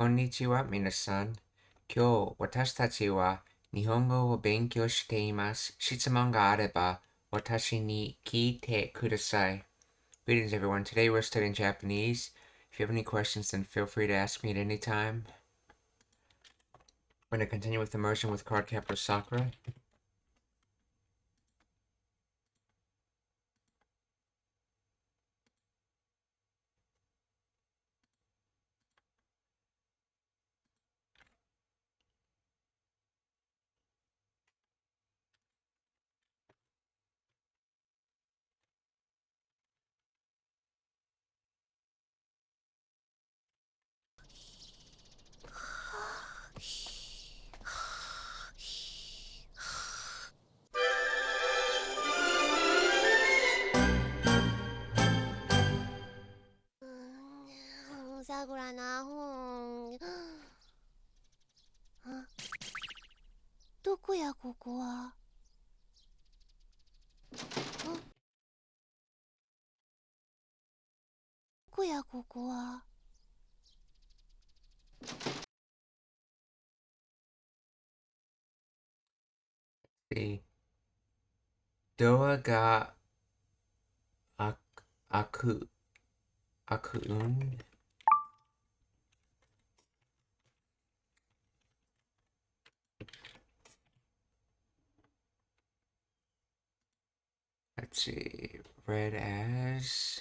こんにちは、皆さん。今日、私たちは日本語を勉強しています。質問があれば、私に聞いてください。Greetings, everyone. Today we're studying Japanese. If you have any questions, then feel free to ask me at any time. We're going to continue with immersion with Card Captor Sakura. Sakura なほん。どこやここは。どこやここは。The door が開くん Let's see. Read as.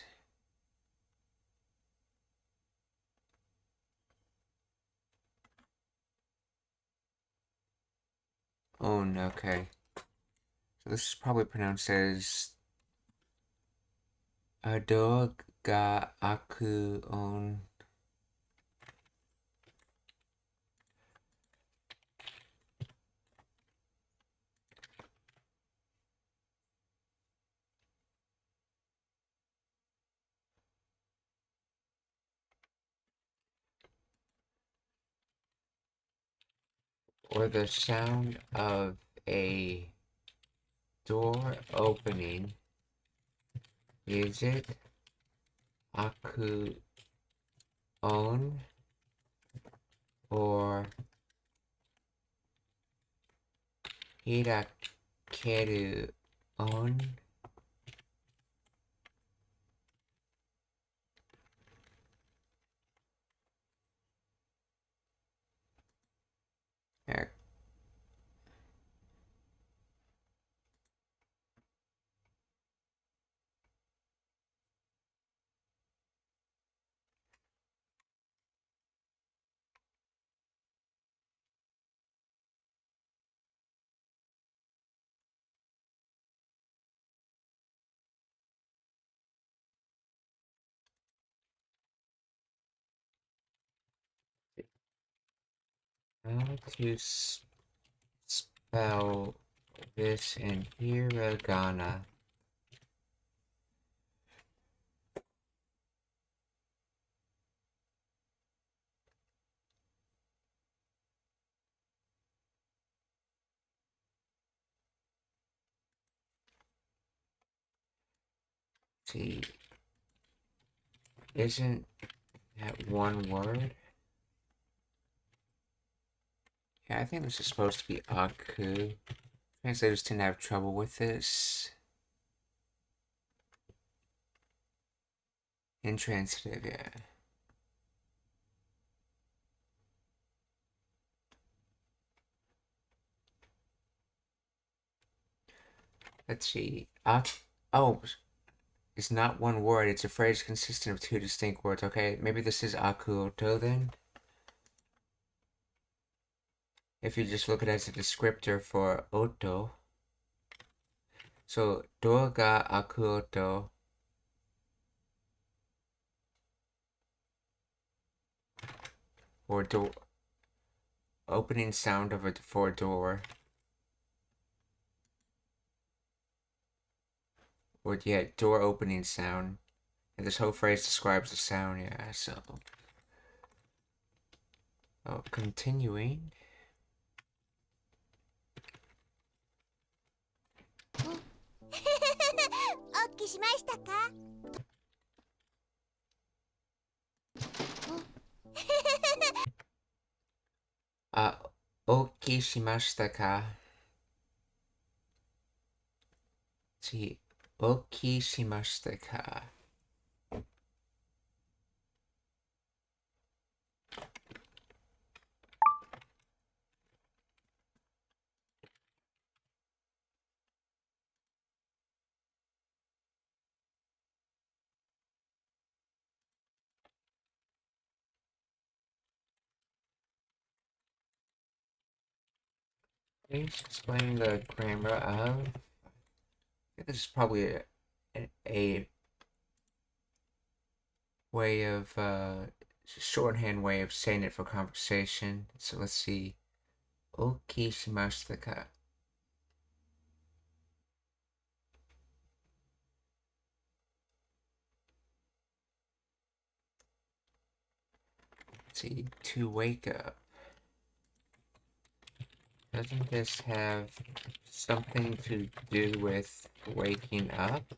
Oh, no, okay. So this is probably pronounced as a dog ga aku on. Or the sound of a door opening. Is it aku on or hirakeru on? How to spell this in hiragana? See, isn't that one word? Yeah, I think this is supposed to be aku. Translators tend to have trouble with this. Intransitive, yeah. Let's see. Oh, it's not one word. It's a phrase consisting of two distinct words. Okay, maybe this is akuoto then. If you just look at it as a descriptor for oto. So, door ga akuoto. Or door. Opening sound of for a door. Or yeah, door opening sound. And this whole phrase describes the sound, yeah, so. Oh, continuing. おっきしましたか。起しましたか? 次、起きしましたか? Please explain the grammar of. This is probably a way of shorthand way of saying it for conversation. So let's see. Oki shimashita ka? Let's see. To wake up. Doesn't this have something to do with waking up?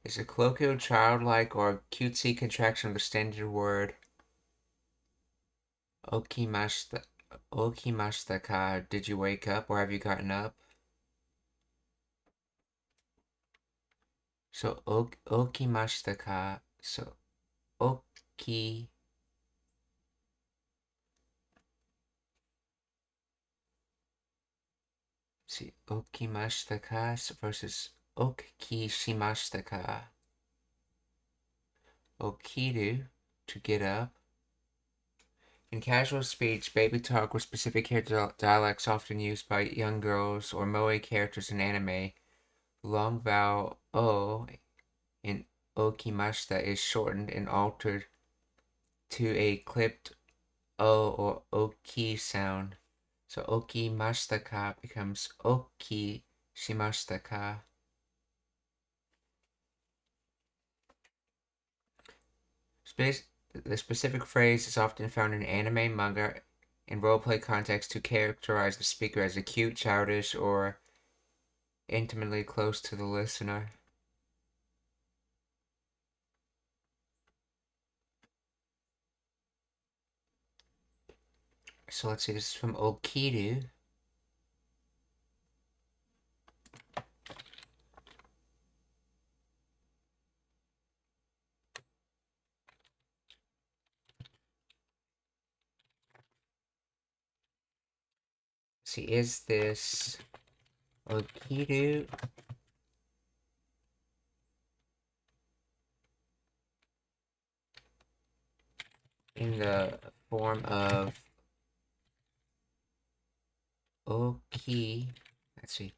Is a colloquial, childlike, or cutesy contraction of the standard word okimashita ka? Did you wake up, or have you gotten up? So okimashita ka. So oki. See, okimashita ka versus okishimashita ka. Okiru, to get up. In casual speech, baby talk or specific character dialects often used by young girls or moe characters in anime. Long vowel o in okimashita is shortened and altered to a clipped o or oki sound. So okimashita ka becomes okishimashita ka. The specific phrase is often found in anime, manga, and roleplay context to characterize the speaker as cute, childish, or intimately close to the listener. So let's see, this is from Okiru. See, is this Okiru in the form of Oki? Let's see.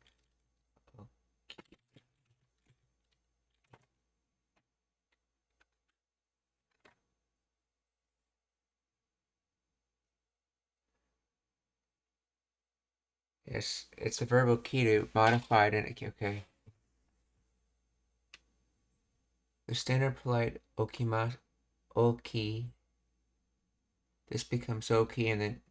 Yes, it's the verb okiru modified in okay. The standard polite oki. This becomes oki, and then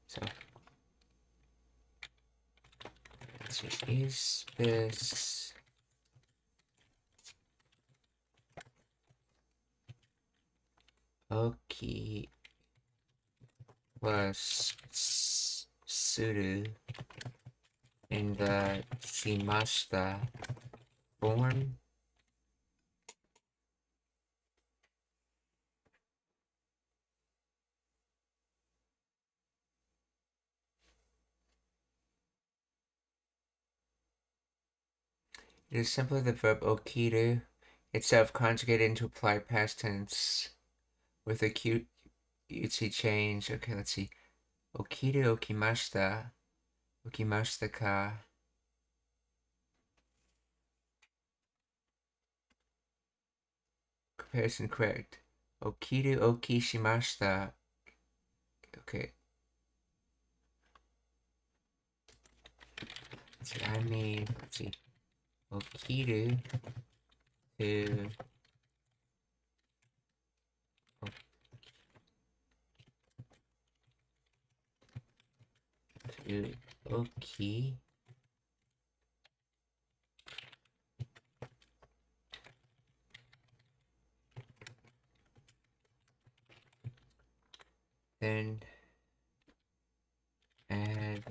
so let's see, is this oki plus suru in the shimashita form? It is simply the verb okiru itself conjugated into applied past tense with a cutesy change. Okay, let's see. Okiru okimashita. Okimashita ka. Comparison correct. Okiru okishimashita. Okay. Let's see. okiru to oki then add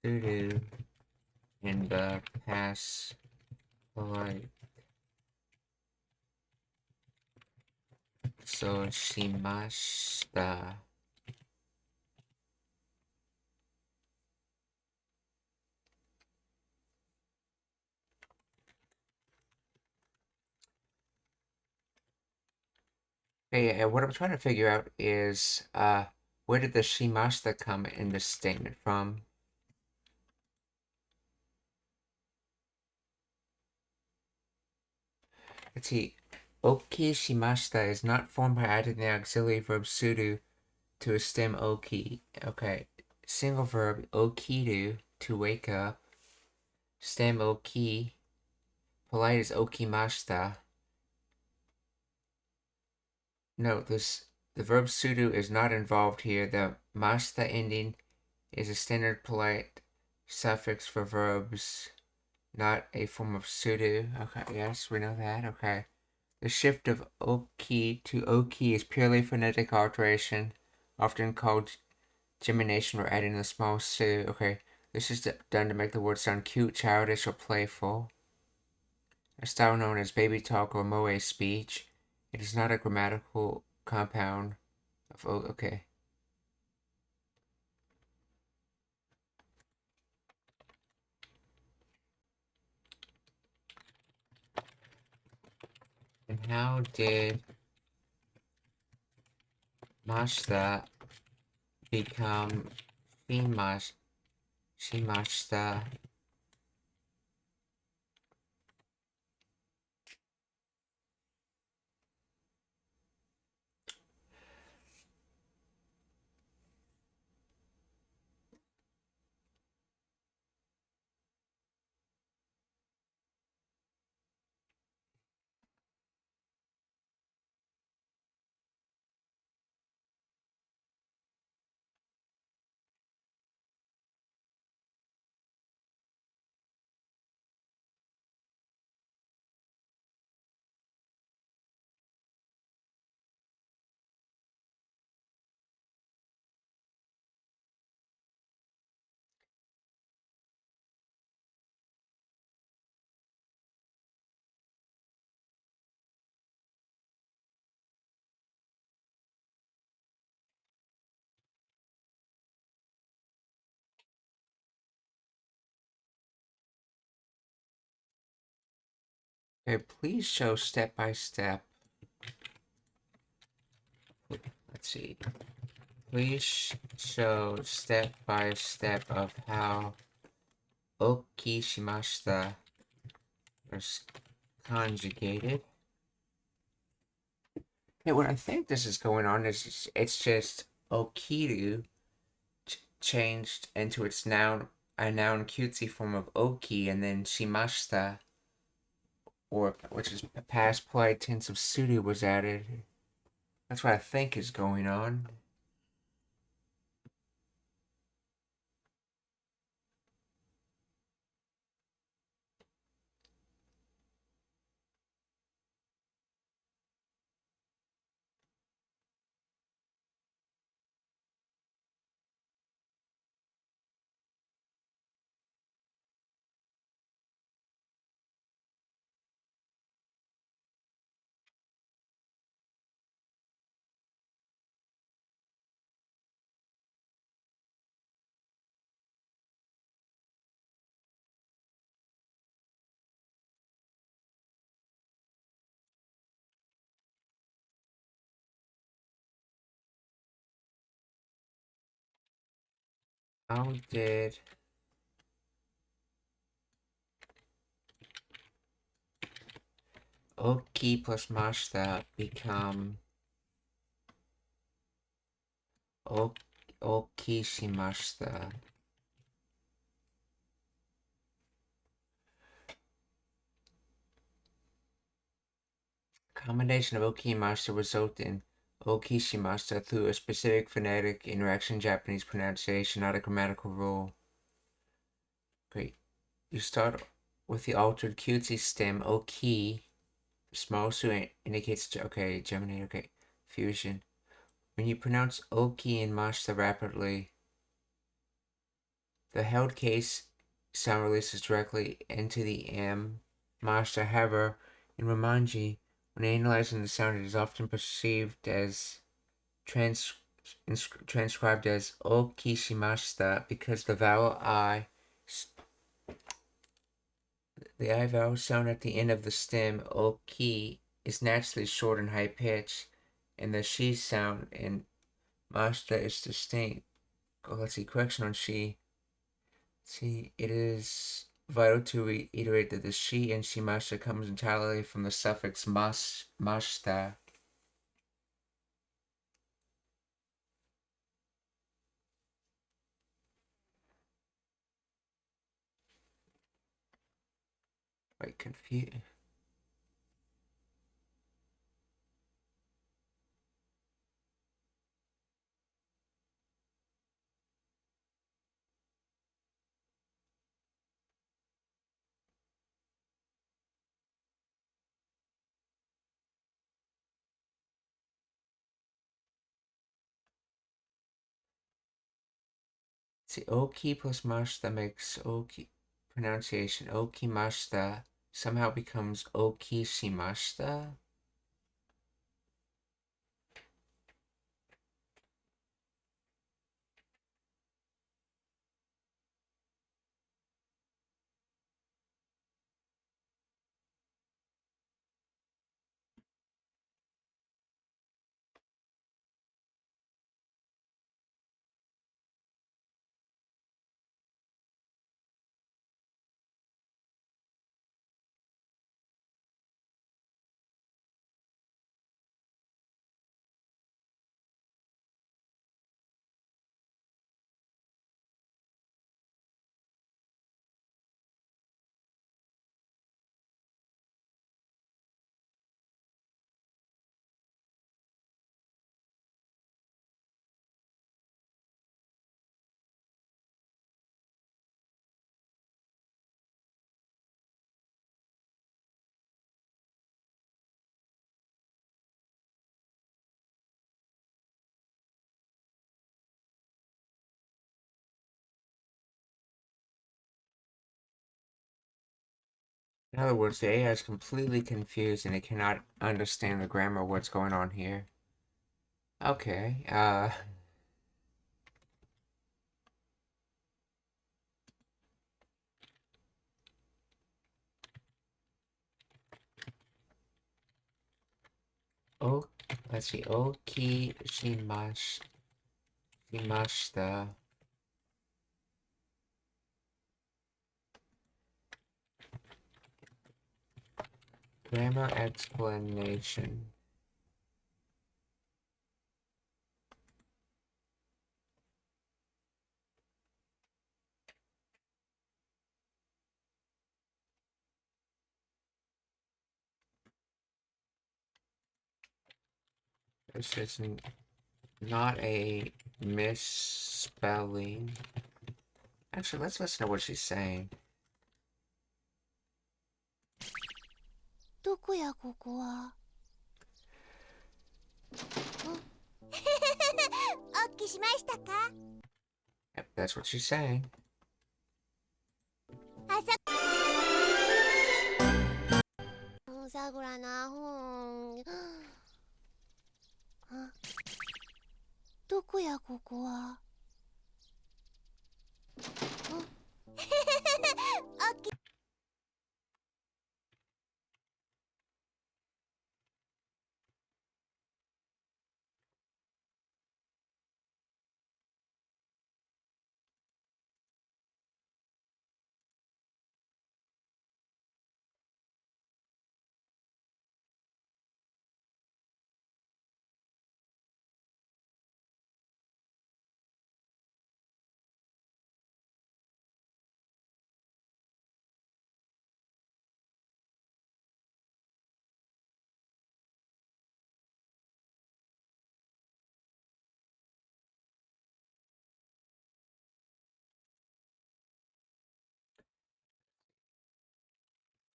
sudo in the pass polite so shimashita. Okay, and what I'm trying to figure out is where did the shimashita come in this statement from? Let's see. Oki shimashita is not formed by adding the auxiliary verb sudo to a stem oki. Okay. Single verb okiru, to wake up. Stem oki. Polite is okimashita. Note this, the verb sudo is not involved here. The mashita ending is a standard polite suffix for verbs, not a form of sudo. Okay, yes, we know that. Okay. The shift of oki to oki is purely phonetic alteration, often called gemination or adding a small su. Okay, this is done to make the word sound cute, childish, or playful. A style known as baby talk or moe speech. It is not a grammatical compound of okay. And how did mashita become shimashita? Okay, please show step by step. Let's see. Please show step by step of how oki shimashita is conjugated. Hey, what I think this is going on is it's just okiru changed into its noun, a noun cutesy form of oki, and then shimashita, or which is past polite tense of sudo, was added. That's what I think is going on. How did oki plus mashita become oki shimashita? combination of okimashita result in okishimashita through a specific phonetic interaction Japanese pronunciation, not a grammatical rule. Great. You start with the altered cutesy stem, oki. Small su indicates, okay, geminate, okay, fusion. When you pronounce oki and mashita rapidly, the held case sound releases directly into the M. Mashita, however, in Romanji, when analyzing the sound, it is often perceived as transcribed as okishimashita because the I vowel sound at the end of the stem, oki, is naturally short and high pitched, and the shi sound in mashita is distinct. Let's see, correction on shi. See, it is vital to reiterate that the shi and shimashita comes entirely from the suffix mashita. Right, confused. See, oki plus mashita makes oki pronunciation. Okimashita somehow becomes okishimashita. In other words, the AI is completely confused and it cannot understand the grammar of what's going on here. Okay, oh, let's see, shimashita. Grammar explanation. This is not a misspelling. Actually, let's listen to what she's saying. どこやここは。おっきしましたか。 Yep, that's what she's saying. さくらなほん。どこやここは。おっき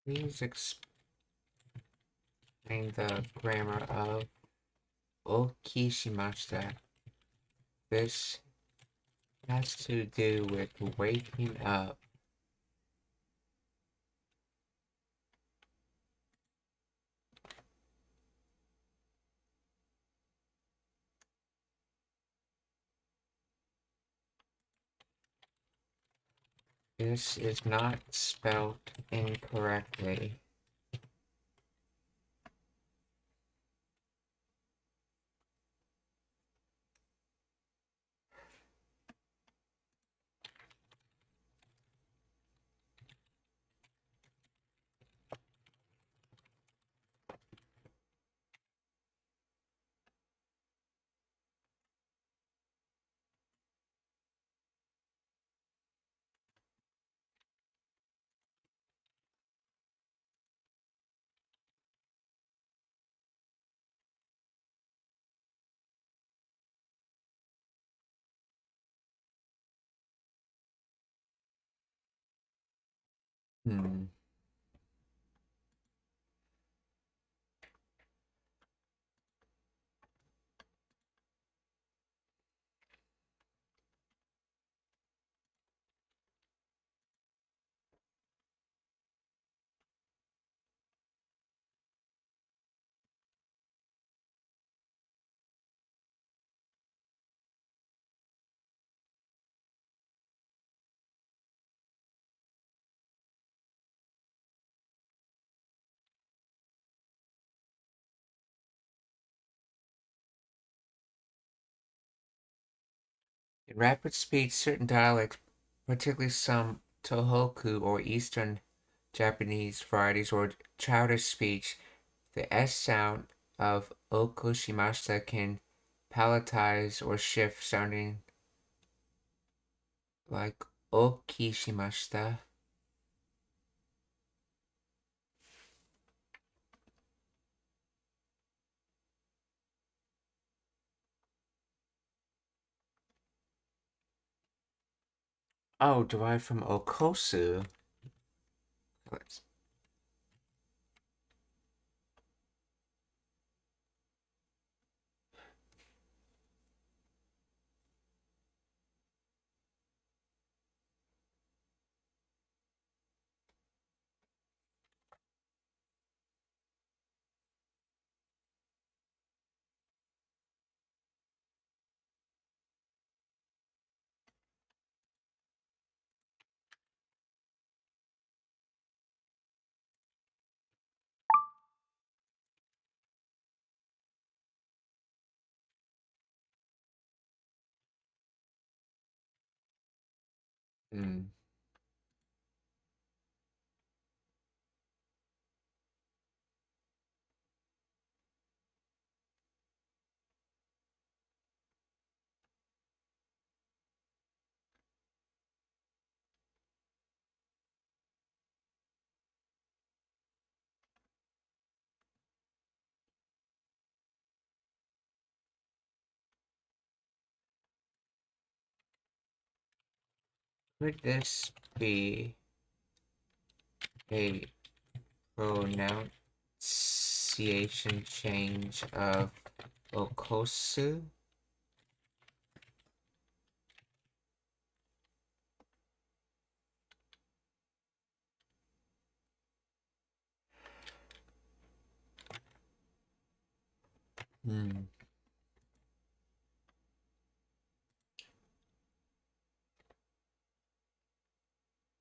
Please explain the grammar of okishimashita. This has to do with waking up. This is not spelled incorrectly. Hmm. In rapid speech, certain dialects, particularly some Tohoku or Eastern Japanese varieties or childish speech, the S sound of okoshimashita can palatize or shift, sounding like okishimashita. Oh, derived from okosu. Let's mm. Could this be a pronunciation change of okosu? Hmm.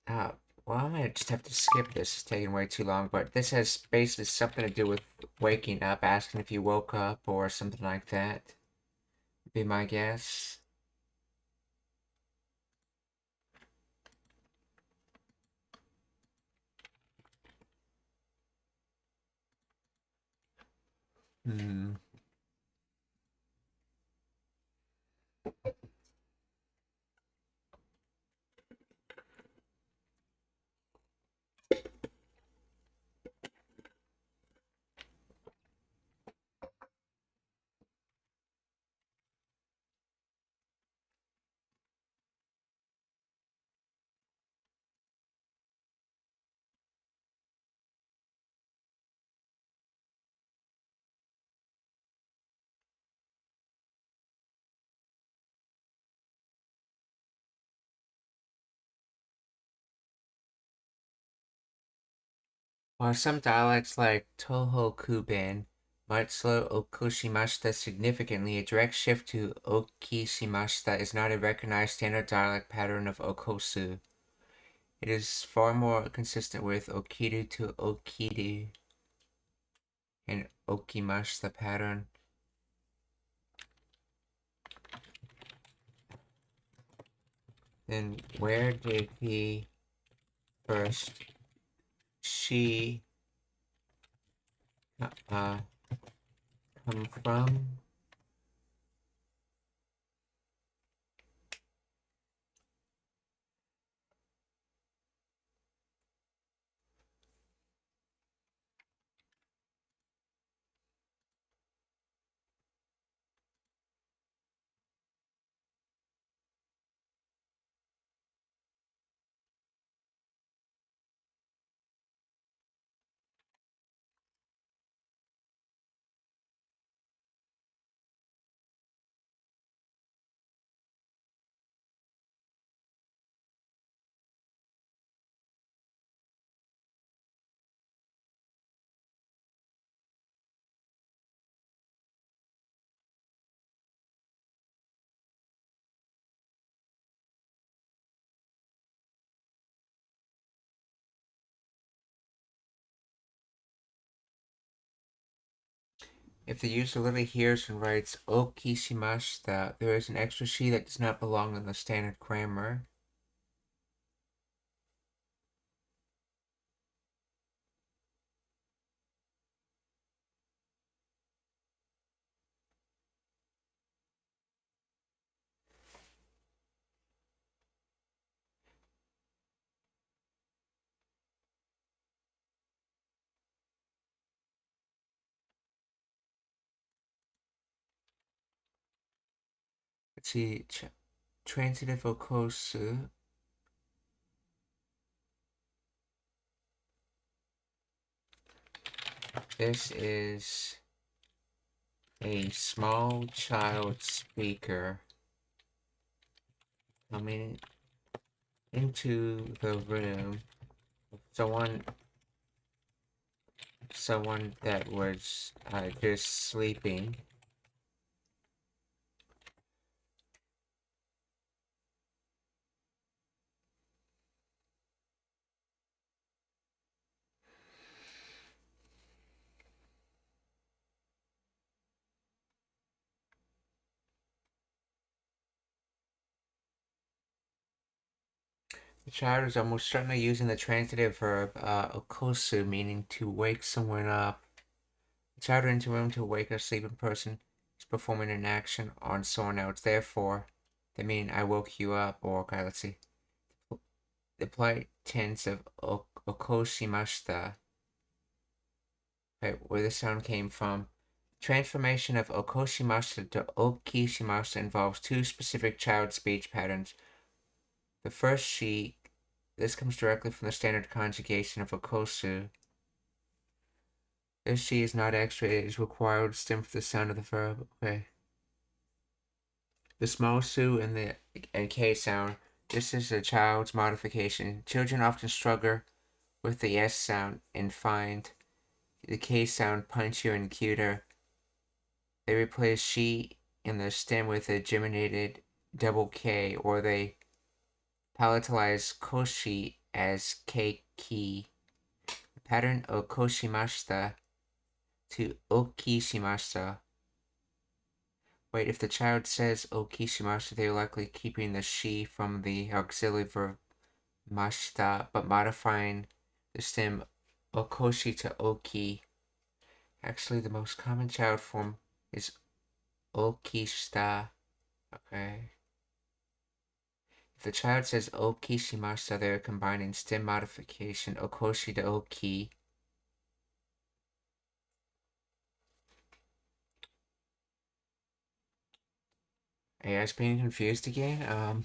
Uh, well, I might just have to skip this. It's taking way too long, but this has basically something to do with waking up, asking if you woke up or something like that. Would be my guess. Hmm. While some dialects like Tohokuben might slow Okushimashita significantly, a direct shift to Okishimashita is not a recognized standard dialect pattern of Okosu. It is far more consistent with Okiru to Okiru and Okimashita pattern. Then where did the first she come from? If the user literally hears and writes Okishimashita, there is an extra she that does not belong in the standard grammar. Let's see, transitive okosu. This is a small child speaker coming into the room. Someone that was just sleeping. The child is almost certainly using the transitive verb okosu, meaning to wake someone up. The child enters a room to wake a sleeping person is performing an action on someone else. Therefore, they mean I woke you up, or okay, let's see. The polite tense of okoshimashita, right, where the sound came from. Transformation of okoshimashita to okishimashita involves two specific child speech patterns. The first she, this comes directly from the standard conjugation of okosu. This she is not extra, it is required to stem from the sound of the verb. Okay. The small su and the K sound. This is a child's modification. Children often struggle with the S sound and find the K sound punchier and cuter. They replace she in the stem with a geminated double K, or they palatalize koshi as K-ki. The pattern of koshimashita to okishimashita. Wait, if the child says okishimashita, they are likely keeping the she from the auxiliary verb mashita, but modifying the stem okoshi to oki. Actually, the most common child form is okishita. Okay. If the child says okishimashita, they are combining stem modification okoshi to oki. Are you guys being confused again?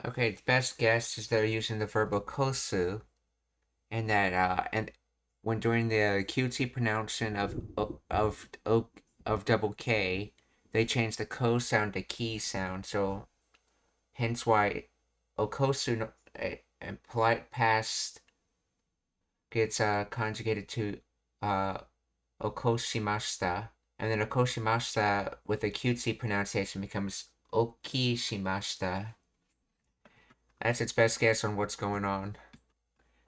Okay, the best guess is they're using the verbal kosu, and that and when doing the QT pronouncing of double K, they change the ko sound to ki sound. So hence why okosu and polite past gets conjugated to okoshimashita, and then okoshimashita with a cutesy pronunciation becomes okishimashita. That's its best guess on what's going on.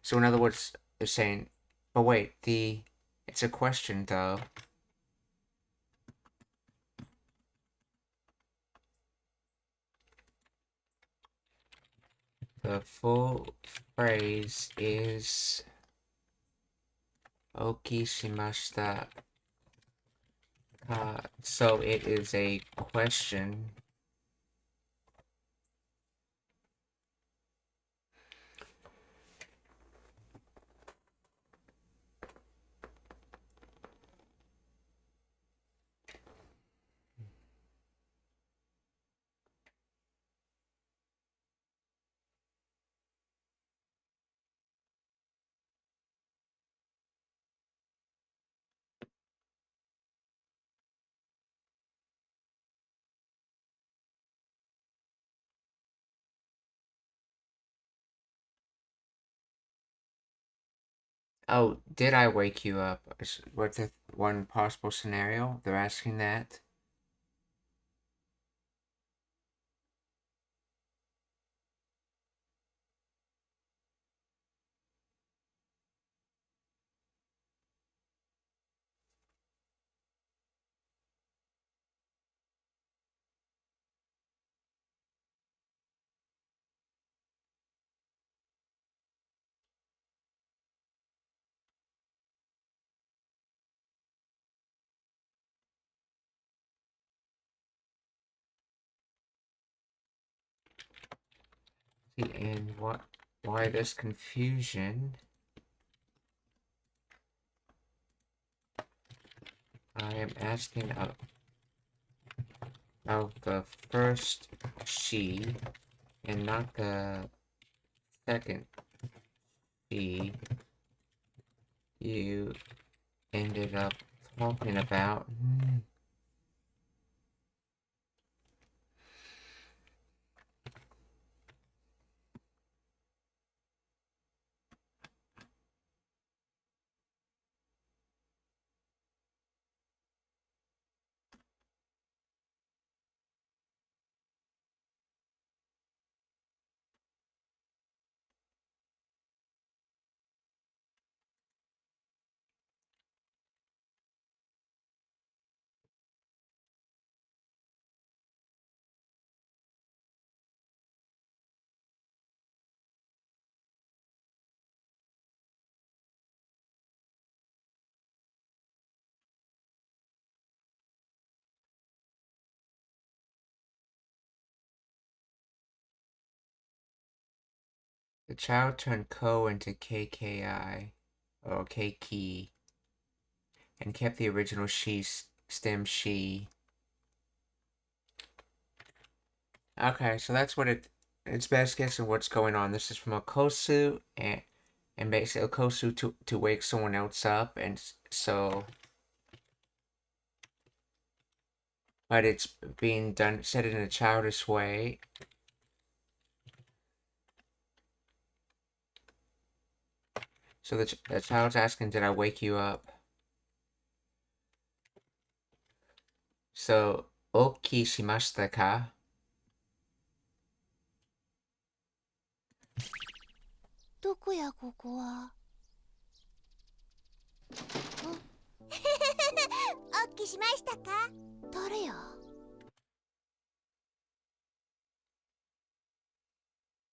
So in other words, they're saying, but wait, it's a question though. The full phrase is okishimashita. So it is a question. Oh, did I wake you up? What's the one possible scenario? They're asking that. And why this confusion? I am asking of the first she and not the second she you ended up talking about. The child turned ko into kki or kki and kept the original she stem she. Okay, so that's what it's best guessing what's going on. This is from a kosu and basically a kosu to wake someone else up, and so but it's being said in a childish way. So the child's asking, "Did I wake you up?" So oki shimashita ka? どこやここは。おっきしましたか。誰や。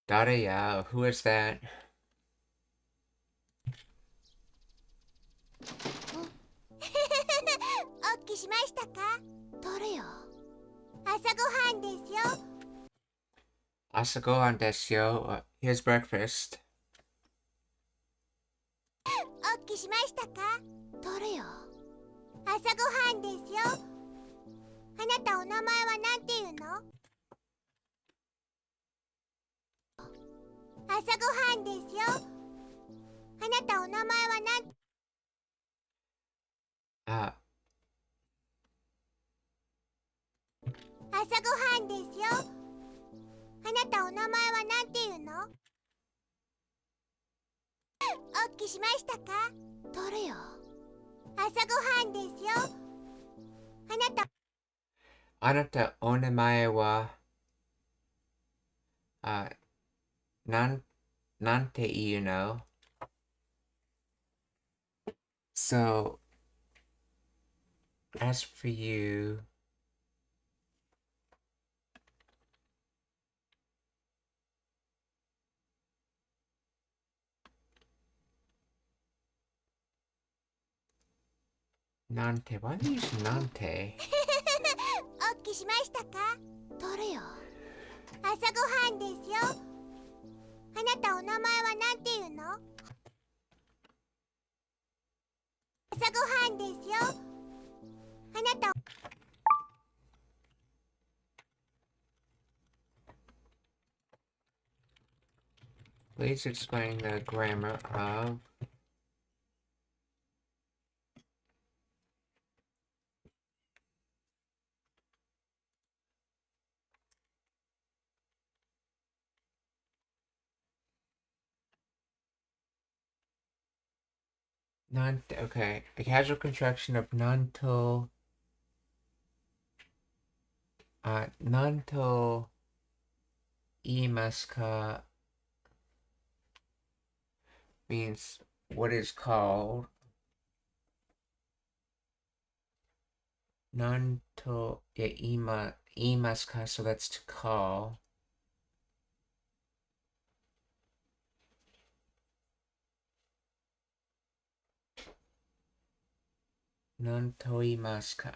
Dareya, who is that? おっきしましたか。誰や。朝ごはんですよ。Asagohan desu yo. Here's breakfast. おっきしましたか。誰や。朝ごはんですよ。あなたお名前はなんていうの。朝ごはんですよ。あなたお名前は何？あ、朝ごはんですよ。あなたお名前は何て言うの？おっきしましたか？誰よ？朝ごはんですよ。あなたあなたお名前は、なんて言うの？ So, as for you, なんて Why do you use なんておっきしましたか？誰よ？朝ごはんですよ。あなたお名前は何て言うの？朝ごはんですよ。あなた Please explain the grammar of Nante. Okay, a casual contraction of nanto. Nanto imasu ka means what is called. Nanto imasu ka, so that's to call. Nanto imasu ka.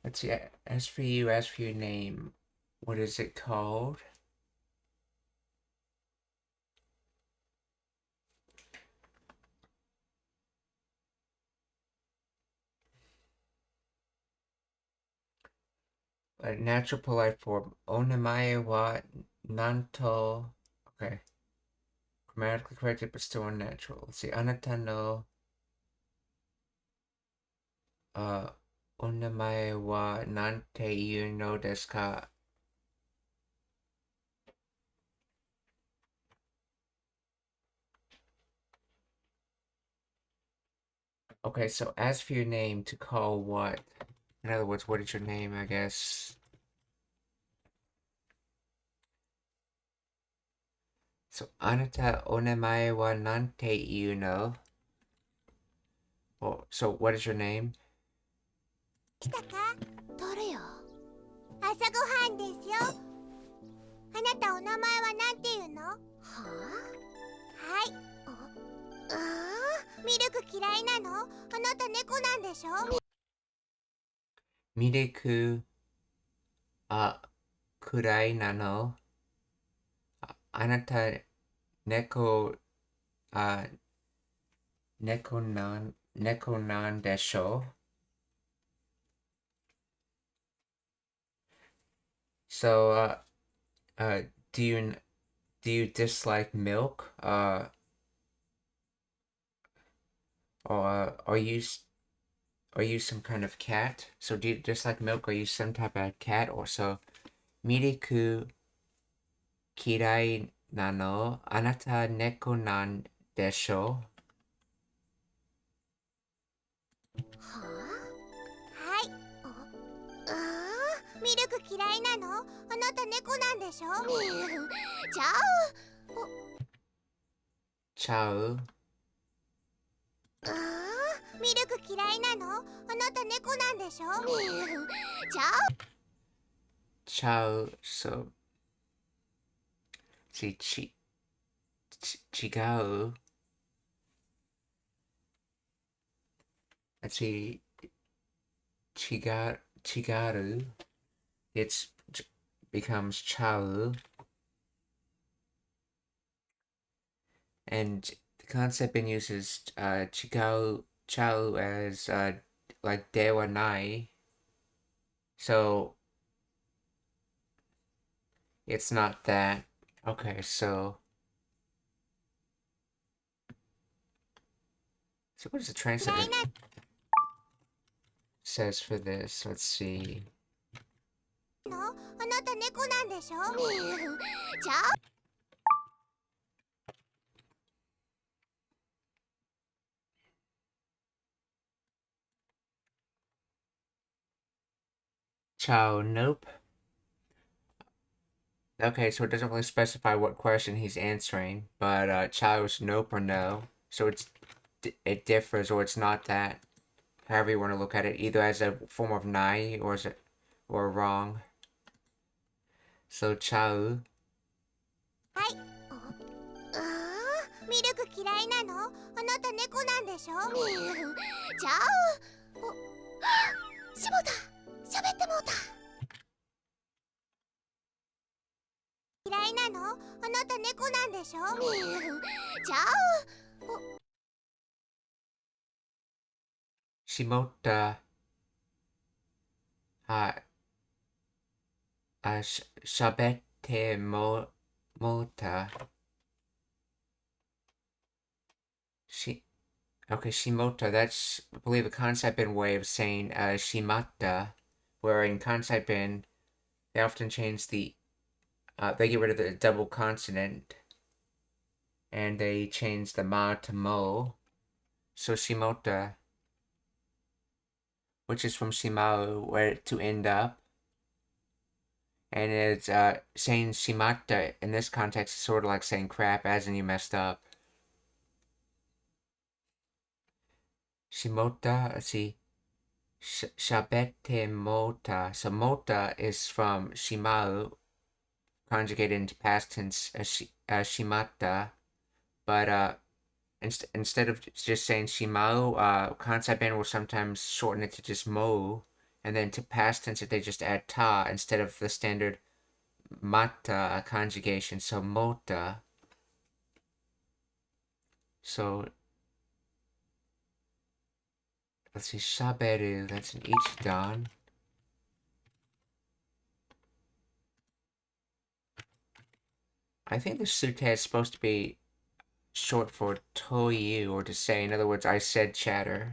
Let's see. As for you, as for your name, what is it called? A natural polite form. Onamae wa nanto. Okay. Grammatically correct, but still unnatural. Let's see. Anata no. Onamae wa nante iu no desu ka? Okay, so as for your name, to call what? In other words, what is your name, I guess? So, anata onamae wa nante iu no? Oh, so what is your name? 来たか？誰よ？朝ごはんですよ。あなたお名前は何て言うの？はあ？はい。ミルク嫌いなの？あなた猫なんでしょ？ミルク、嫌いなの？あなた、猫、猫なんでしょ？ So, uh, do you dislike milk? Or are you some kind of cat? So do you dislike milk? Are you some type of cat? Or so, Miriku kirai nano, anata neko nan desho? はあ？はい。ミルク嫌いなの？あなた猫なんでしょ？ちゃう。 Chao, ミルク嫌いなの？あなた猫なんでしょ？ちゃう。 chao, so, see, chigao, let's see, chigaru, it's becomes chao, and the concept in use is chigao chau as like dewa nai. So it's not that. Okay, so what does the translator says for this? Let's see. のあなた猫なんでしょちゃう Chao, nope. Okay, so it doesn't really specify what question he's answering, but Chao's nope or no. So it differs, or it's not that. However you want to look at it, either as a form of nai or wrong. So Chao. はい。ミルク嫌いなのあなた猫なんでしょちゃうしもた喋ってもうた嫌いなのあなた猫なんでしょちゃうShimota. Shabete mota. Okay, Shimota, that's, I believe, a Kansai-bin way of saying Shimata, where in Kansai-bin, they often change they get rid of the double consonant, and they change the ma to mo. So Shimota, which is from Shimao, where to end up. And it's saying Shimata in this context is sort of like saying crap, as in you messed up. Shimota, let's see. Shabete mota. So mota is from Shimao, conjugated into past tense Shimata. But instead of just saying Shimao, Kansai-ben will sometimes shorten it to just mo. And then to past tense, they just add ta instead of the standard mata conjugation. So mota. So let's see, shaberu, that's an ichidan. I think the sute is supposed to be short for toyu, or to say, in other words, I said chatter.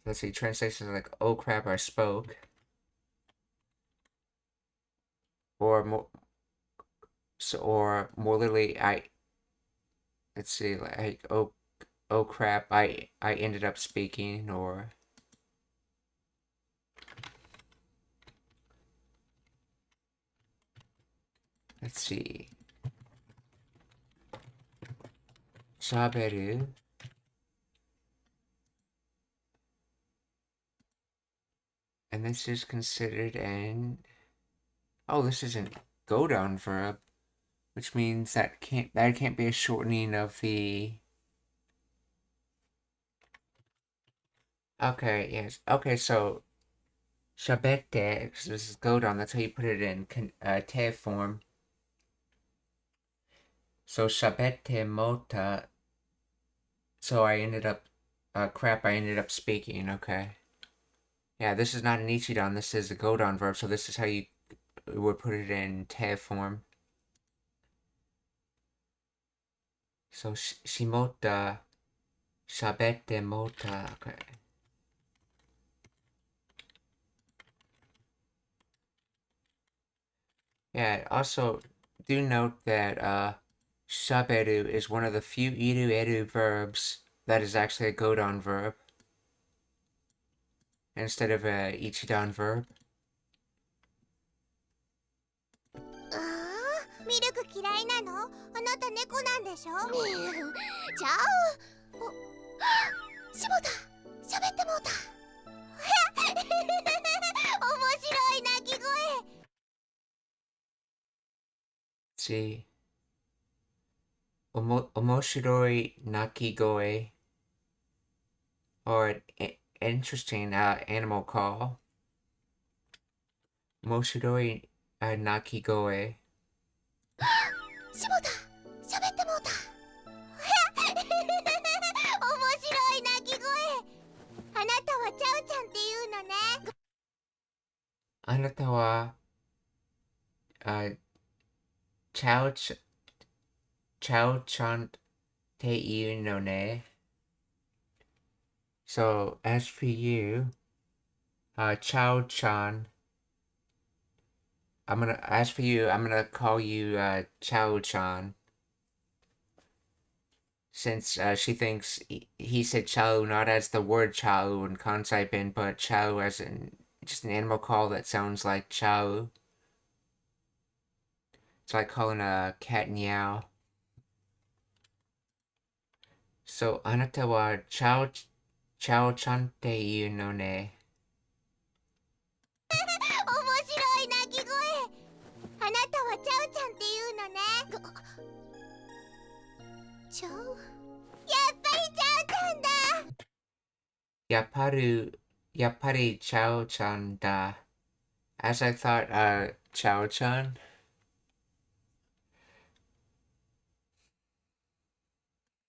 Let's see, translations like, oh crap, I spoke. Or more literally, let's see, like, oh crap, I ended up speaking, or let's see, shaberu. And this is considered this isn't go down verb, which means that can't be a shortening of the. Okay, yes. Okay, so shabete, because this is go down, that's how you put it in te form. So shabete mota. So I ended up speaking, okay. Yeah, this is not an ichidan, this is a go down verb, so this is how you would put it in te form. So shimota, shabete mota, okay. Yeah, also do note that shaberu is one of the few iru-eru verbs that is actually a go-down verb instead of a ichidan verb. ミルク嫌いなのあなた猫なんでしょちゃうしもた喋ってもうた面白い鳴き声 See, omoshiroi nakigoe, or interesting animal call. Moshiroi nakigoe. しもた喋ってもうた面白い鳴き声あなたはチャウちゃんっていうのねあなたは、チャウちゃんっていうのね。So, as for you, Chow Chan, as for you, I'm gonna call you, Chow Chan. Since, she thinks he said Chow not as the word Chow in Kansai Bin, but Chow as in just an animal call that sounds like Chow. It's like calling a cat meow. So, あなたはChow Chanっていうのね。面白い鳴き声あなたはチャウちゃんっていうのねチャウやっぱりチャウちゃんだやっぱりチャオちゃんだ。As I thought, Chow Chan.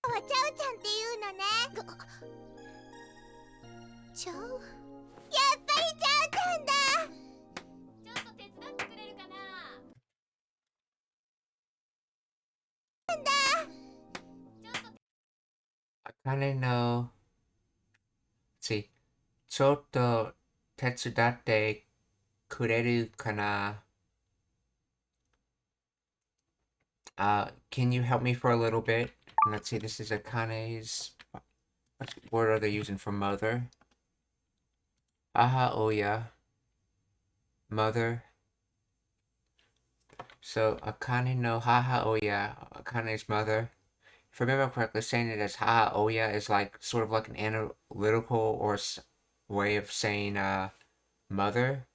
はチャウちゃんっていうのねチャウやっぱりチャウちゃんだちょっと手伝ってくれるかな茜の、see, ちょっと手伝ってくれるかな? Can you help me for a little bit? And let's see, this is Akane's. What word are they using for mother? Aha Oya. Mother. So, Akane no Haha Oya, Akane's mother. If I remember correctly, saying it as Haha Oya is like sort of like an analytical or way of saying mother.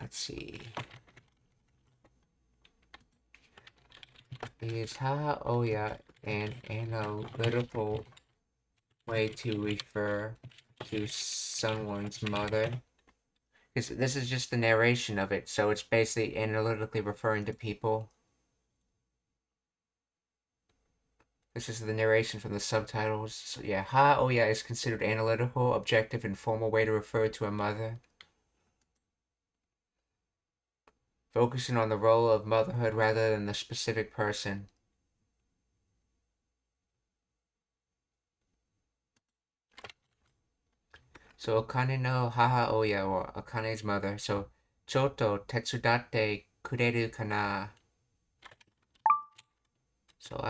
Let's see. Is Haha Oya an analytical way to refer to someone's mother? Because this is just the narration of it, so it's basically analytically referring to people. This is the narration from the subtitles. So yeah, Ha Oya is considered analytical, objective, and formal way to refer to a mother. Focusing on the role of motherhood rather than the specific person. So Akane no Haha Oya, or Akane's mother. So, Choto tetsudatte kureru kana? So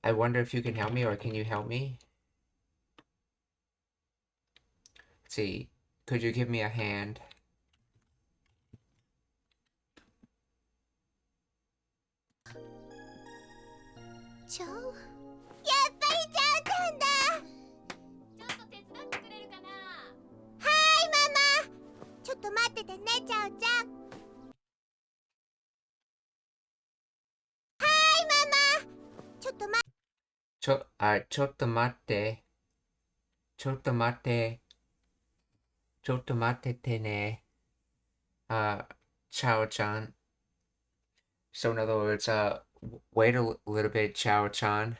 I wonder if you can help me, or can you help me? Let's see. Could you give me a hand?チャウやっぱりチャウちゃんだちょっと手伝ってくれるかなはーいママちょっと待っててねチャウちゃんはーいママちょっと待ちょっと待って。ちょっと待って。ちょっと待っててね。Chao-chan. So in other words, wait a little bit, Chao-chan.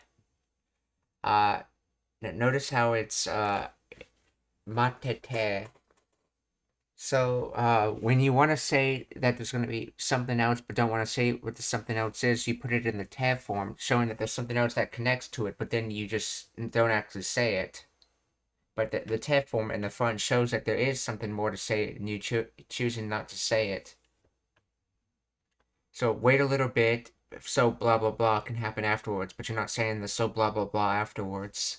Notice how it's, matete. So, when you want to say that there's going to be something else, but don't want to say what the something else is, you put it in the tab form, showing that there's something else that connects to it, but then you just don't actually say it. But the tab form in the front shows that there is something more to say, and you choosing not to say it. So wait a little bit, so blah blah blah can happen afterwards, but you're not saying the so blah blah blah afterwards.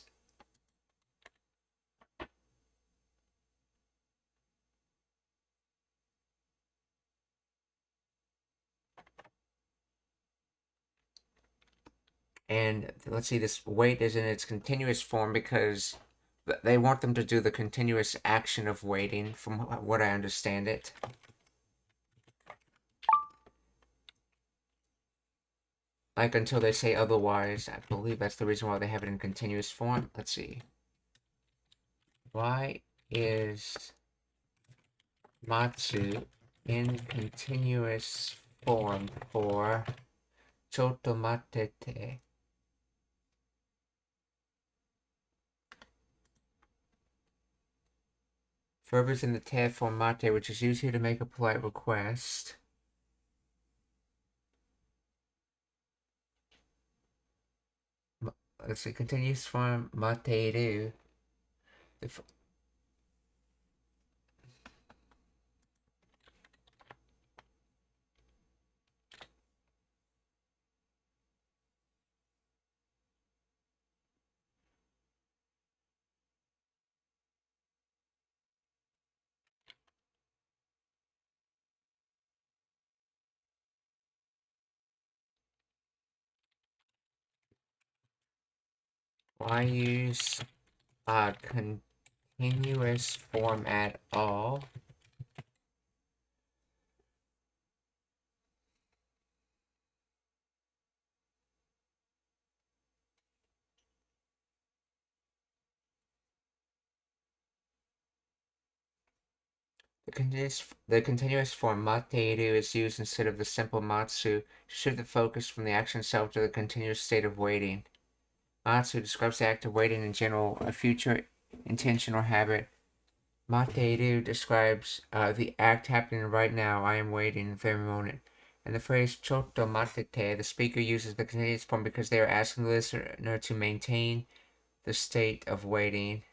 And let's see, this wait is in its continuous form because they want them to do the continuous action of waiting, from what I understand it. like until they say otherwise. I believe that's the reason why they have it in continuous form. Let's see. Why is Matsu in continuous form for Chotto matete? Verb is in the te form mate, which is used here to make a polite request. Let's see, continuous form materu. Why use a continuous form at all? The continuous form materu is used instead of the simple matsu to shift the focus from the action itself to the continuous state of waiting. Matsu describes the act of waiting in general, a future intention or habit. Materu describes the act happening right now. I am waiting the very moment. And the phrase chotto matete, the speaker uses the continuous form because they are asking the listener to maintain the state of waiting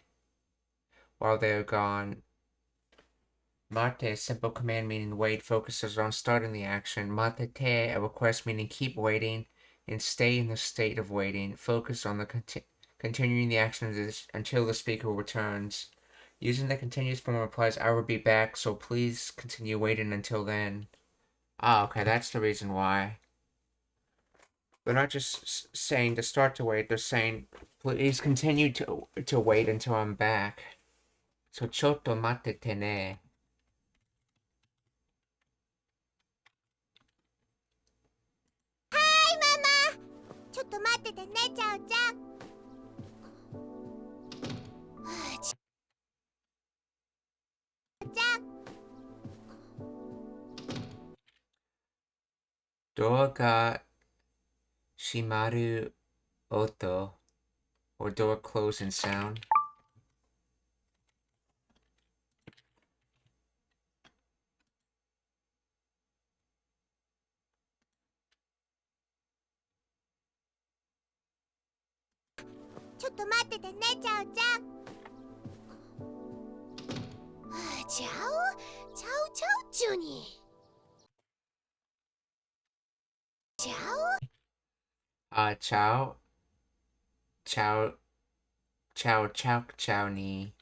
while they are gone. Mate, a simple command meaning wait, focuses on starting the action. Matete, a request meaning keep waiting and stay in the state of waiting. Focus on the continuing the action until the speaker returns. Using the continuous form implies I will be back, so please continue waiting until then. Okay, that's the reason why. They're not just saying to start to wait, they're saying please continue to wait until I'm back. So chotto matete ne. ちょっと待っててね、ちゃうちゃん。ちゃん。ドアが閉まる音 or door closing sound.ちょっと待っててね、ちゃうちゃん。ちゃうちゃうちゅうに。ちゃう Ciao, ciao, ciao, ciao, ciao ni.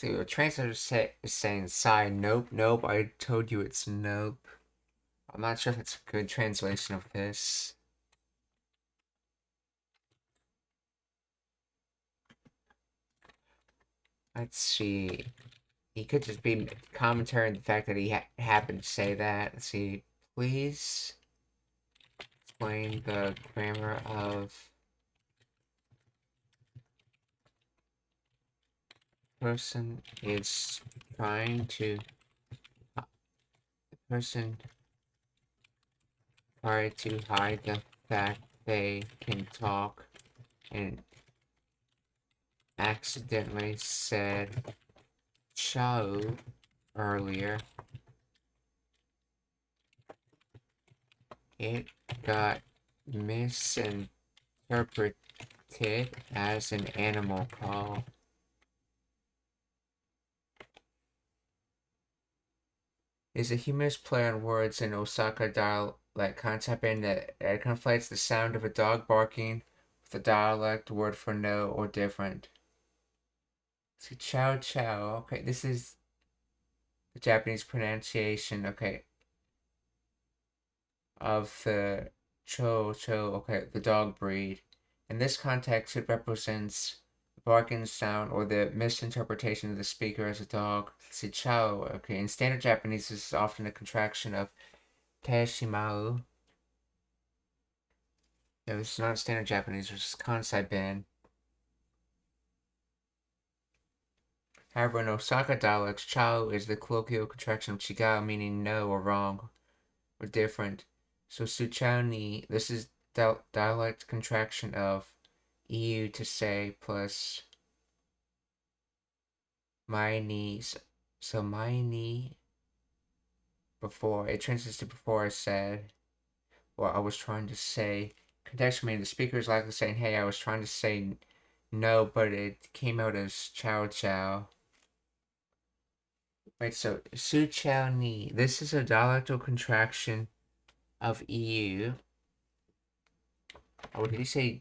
See, the translator is saying sigh, nope, nope, I told you it's nope. I'm not sure if it's a good translation of this. Let's see. He could just be commentating the fact that he happened to say that. Let's see. Please explain the grammar of person is trying to person try to hide the fact they can talk and accidentally said ciao earlier. It got misinterpreted as an animal call. Is a humorous play on words in Osaka dialect concept in that it conflates the sound of a dog barking with a dialect word for no or different. See, chow chow. Okay, this is the Japanese pronunciation, okay, of the okay, the dog breed. In this context, it represents the barking sound or the misinterpretation of the speaker as a dog. Let's see, chow, okay, in standard Japanese, this is often a contraction of Teshimau. No, this is not standard Japanese, which is Kansai Ben. However, in Osaka dialects, chao is the colloquial contraction of chigao, meaning no or wrong or different. So suchao ni, this is dialect contraction of eu to say plus my ni. So my ni before, it translates to before I said, or I was trying to say. Contextually, the speaker is likely saying, hey, I was trying to say no, but it came out as chow chow. Wait, so Su Chao Ni. This is a dialectal contraction of EU. Oh, did he say?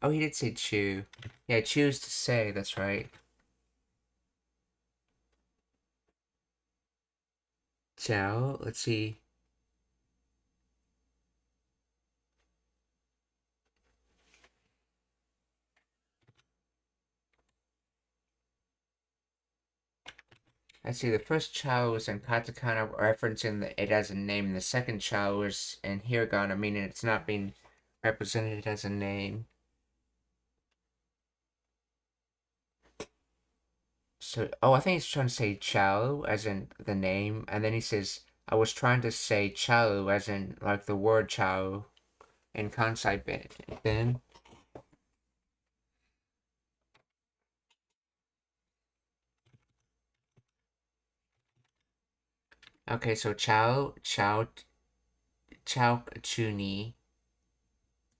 Oh, he did say chew. Yeah, choose to say. That's right. Chao. Let's see. Let's see. The first Chao is in katakana, referencing it as a name. The second Chao is in hiragana, meaning it's not being represented as a name. So, I think he's trying to say Chao as in the name, and then he says, I was trying to say Chao as in like the word Chao in Kansai Ben. Okay, so Chao Chuni.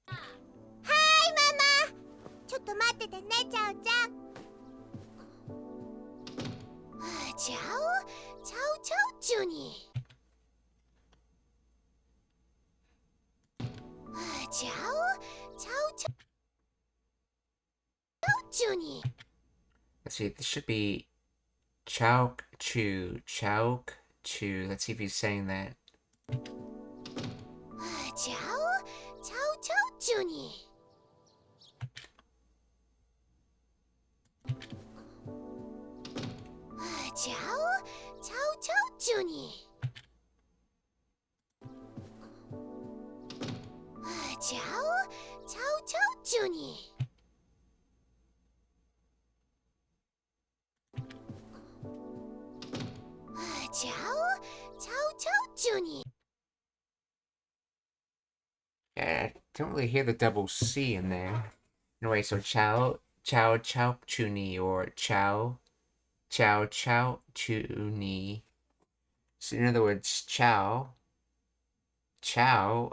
はーいママ、ちょっと待っててね、ちゃおちゃん。ちゃおちゃおちゃおちゅうに。ちゃおちゃおちゃおちゅうに。 Let's see, this should be Chao Chu. Let's see if he's saying that. ちゃおちゃおちゃおちゅうに。ちゃおちゃおちゃおちゅうに。ちゃおちゃおちゃおちゅうに。ちゃおちゃおちゃおちゅうに。 Yeah, I don't really hear the double C in there. Anyway, so Chao Chuni or Chao Chuni. So in other words, Chao,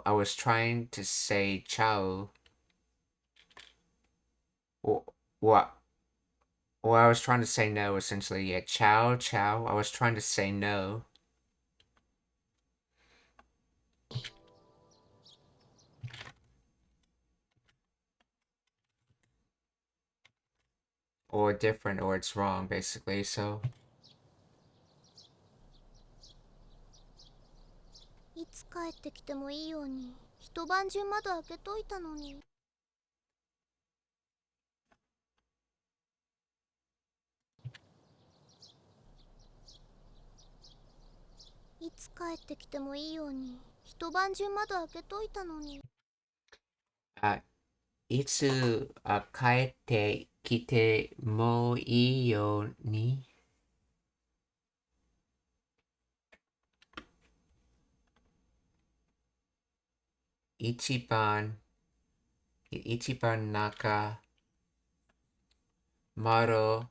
I was trying to say Chao. Or what? Or I was trying to say no, essentially. Yeah, Chao, I was trying to say no. Or different, or it's wrong, basically, so. いつ帰ってきてもいいように一晩中窓開けといたのに。いつ帰ってきてもいいように一晩中窓開けといたのに。いつ帰ってきてもいいように。一番中窓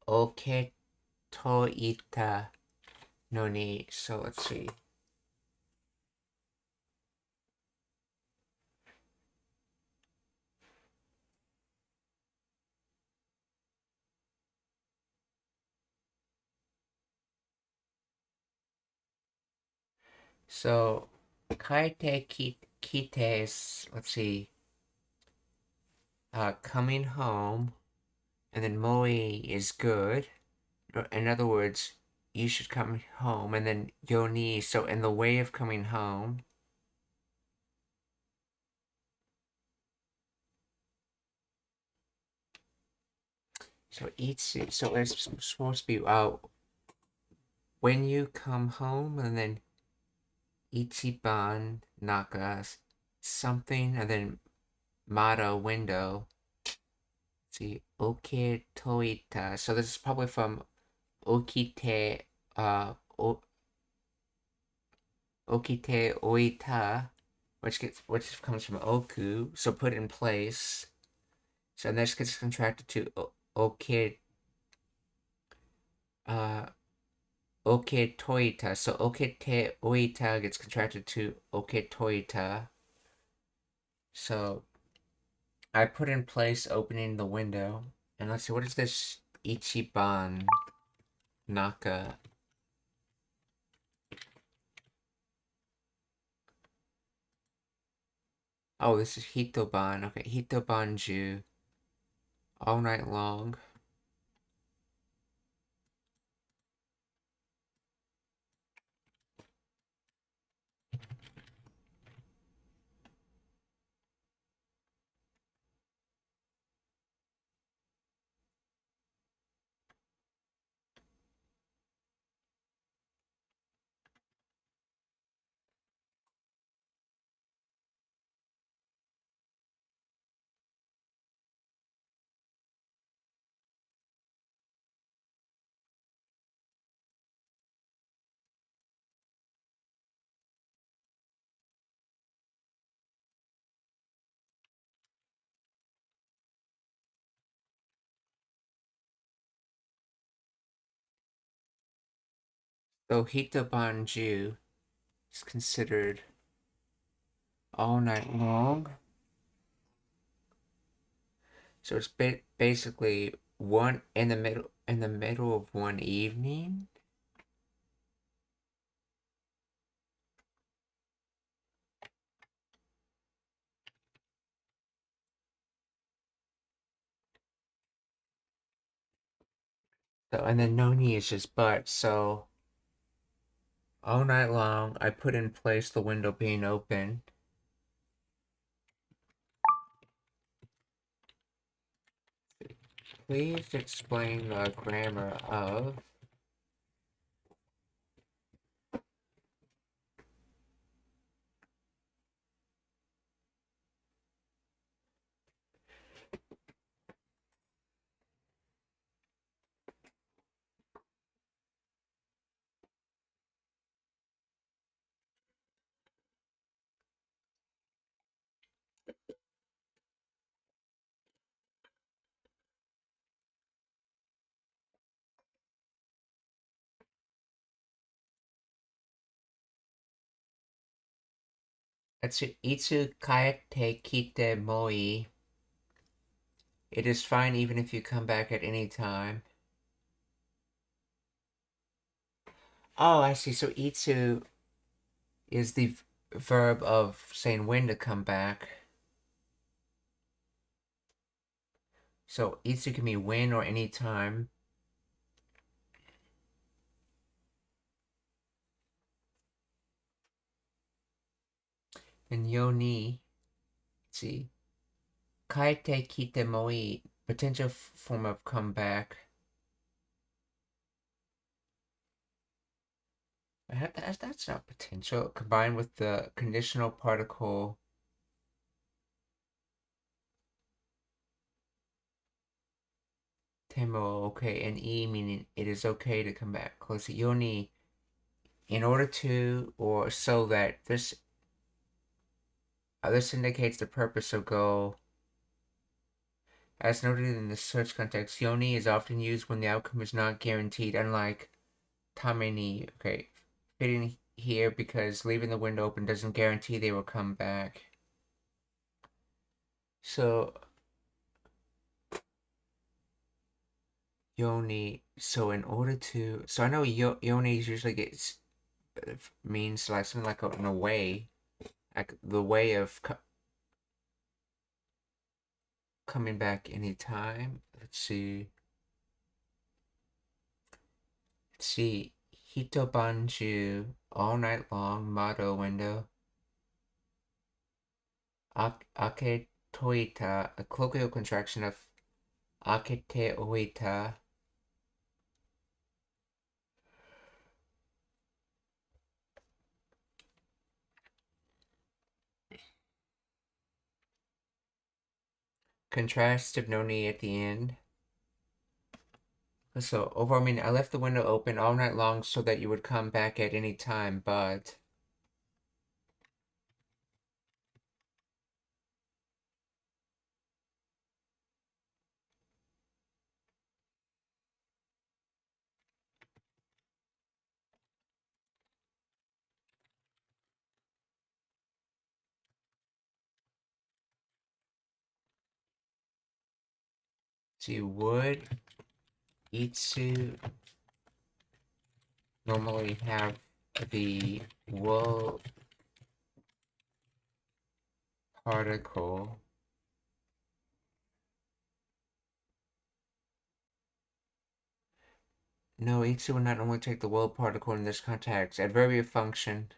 を開けといたのに。So let's see. So, 帰ってきて is, let's see, coming home, and then moi is good. In other words, you should come home, and then yoni, so in the way of coming home. So itsu, so it's supposed to be when you come home, and then ichiban naka something, and then mata window. See, oke toita. So this is probably from okite okite oita, which comes from oku. So put in place. So this gets contracted to oke oke toita. So okite oita gets contracted to oke toita. So I put in place opening the window. And let's see, what is this ichiban naka? Oh, this is hitoban. Okay, hitobanju. All night long. So hitobanju is considered all night long. So it's basically one in the middle of one evening. So and then noni is just but. So all night long I put in place the window being open. Please explain the grammar of itsu kaete kite moi. It is fine even if you come back at any time. Oh, I see. So itsu is the verb of saying when to come back. So itsu can be when or any time. And yoni, let's see. Kaite kite moi, potential form of come back. That's not potential. Combined with the conditional particle temo, okay, and e meaning it is okay to come back. Close yoni, in order to or so that this indicates the purpose of go. As noted in the search context, yoni is often used when the outcome is not guaranteed, unlike tameni, okay, fitting here because leaving the window open doesn't guarantee they will come back. So yoni, so in order to, so I know yoni usually gets means like something like in a way, like the way of coming back anytime. Let's see. Hitobanju all night long motto window. Ake toita, a colloquial contraction of akete oita. Contrastive noni at the end. So overall, I mean, I left the window open all night long so that you would come back at any time, but see, would Itsu normally have the wool particle? No, Itsu would not normally take the wool particle in this context. Adverbial function.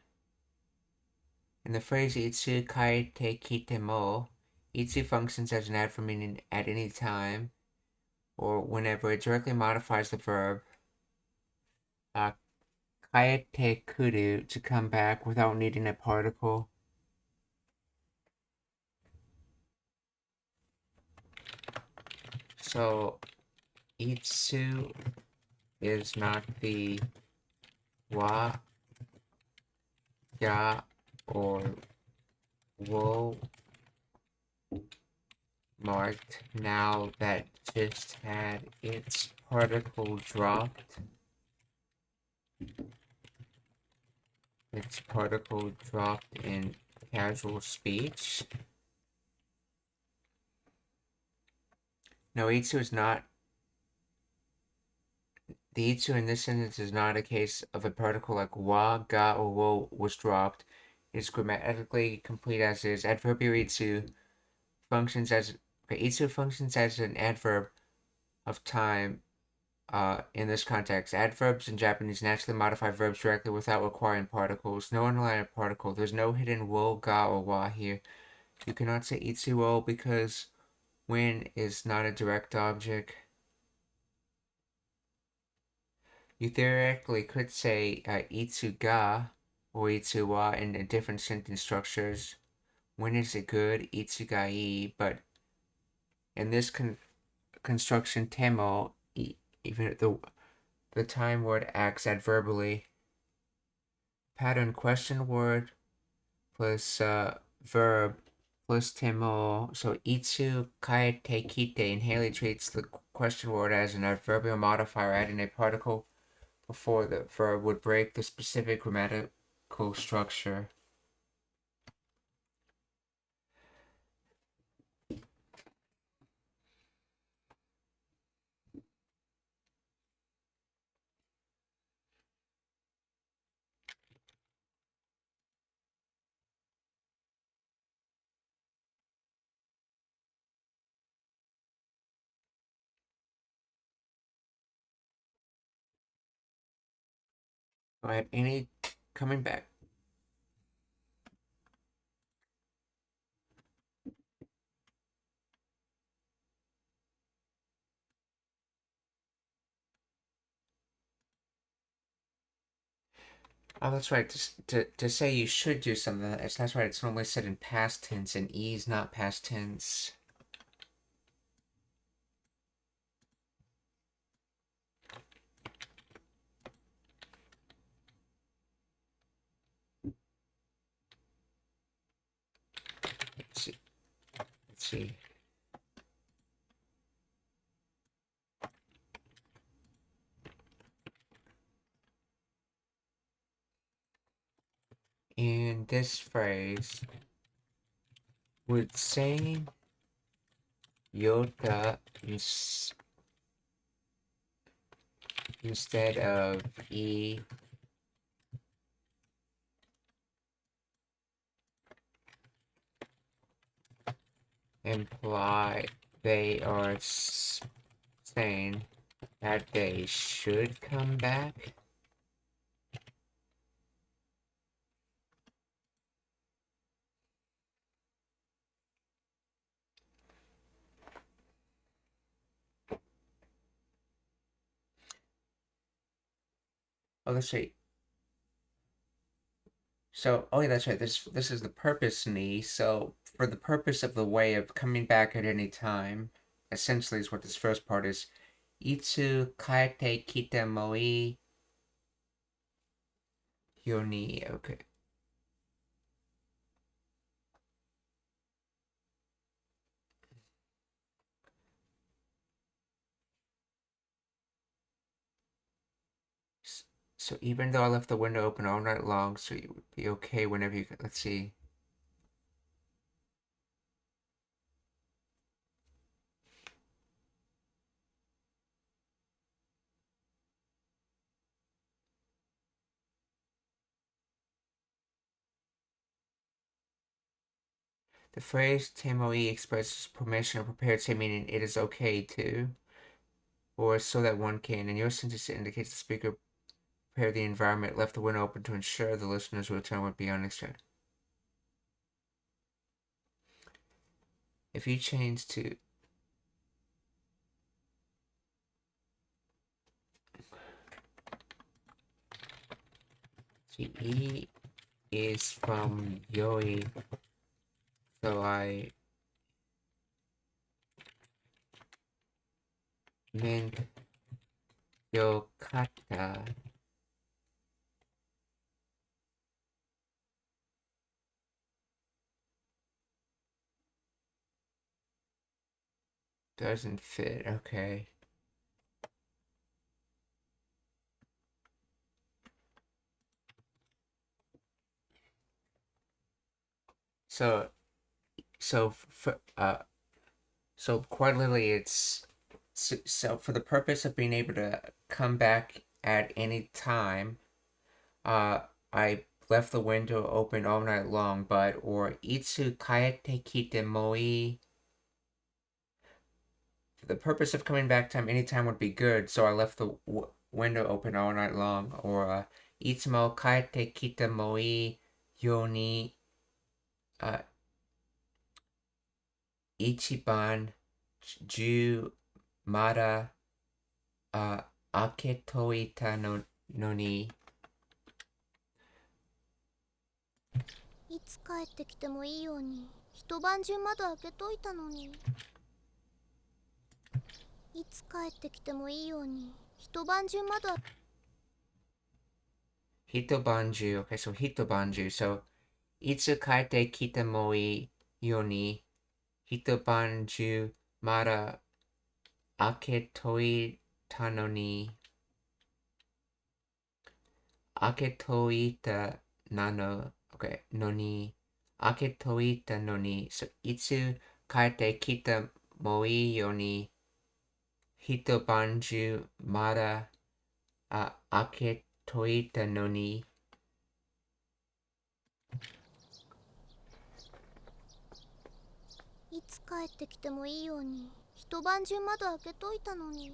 In the phrase Itsu kai te kite mo, Itsu functions as an adverb meaning at any time or whenever. It directly modifies the verb kaete kuru to come back without needing a particle. So Itsu is not the wa, ya, or wo marked now that just had its particle dropped. Its particle dropped in casual speech. No, Itsu is not. The Itsu in this sentence is not a case of a particle like wa, ga, or wo was dropped. It is grammatically complete as is. Adverbial Itsu functions as an adverb of time in this context. Adverbs in Japanese naturally modify verbs directly without requiring particles. No underlying particle. There's no hidden wo, ga, or wa here. You cannot say itsu wo because when is not a direct object. You theoretically could say itsu ga or itsu wa in different sentence structures. When is it good? Itsu ga but in this construction, temo, even the time word acts adverbally. Pattern question word plus verb plus temo. So itsu kaete kite inhalely treats the question word as an adverbial modifier, adding a particle before the verb would break the specific grammatical structure. Alright, coming back. Oh, that's right. To say you should do something, that's right. It's normally said in past tense, and E is not past tense. Let's see. In this phrase, would saying yota instead of E imply they are saying that they should come back. Oh, let's see. So, oh yeah, that's right. This is the purpose knee. So, for the purpose of the way of coming back at any time, essentially is what this first part is. Itsu kaete kita moi yoni. Okay. So even though I left the window open all night long, so you would be okay whenever you. Let's see. The phrase "temoi" expresses permission or prepared state, meaning it is okay to, or so that one can. In your sentence, it indicates the speaker prepared the environment, left the window open to ensure the listener's return would be unexpected. If you change to E is from Yoi, so I meant Yokata. Doesn't fit, okay. So so quite literally it's so for the purpose of being able to come back at any time, I left the window open all night long, but or itsu kaete kite moi. For the purpose of coming back time anytime would be good, so I left the window open all night long, or itsumo kaete kite moi yoni ichiban ju mada aketoita no ni. いつ帰ってきてもいいように一晩中窓開けといたのに。いつ帰ってきてもいいように一晩中窓。 Hitobanju. Okay, so hitobanju. So, itsu kaite kita moi yoni hitobanju mada aketoita no ni. Aketoita nano. Okay, no ni. Aketoita no ni. So, itsu kaite kita moi yoni hitobanju mada aketoita no ni. いつ帰ってきてもいいように一晩中窓開けといたのに。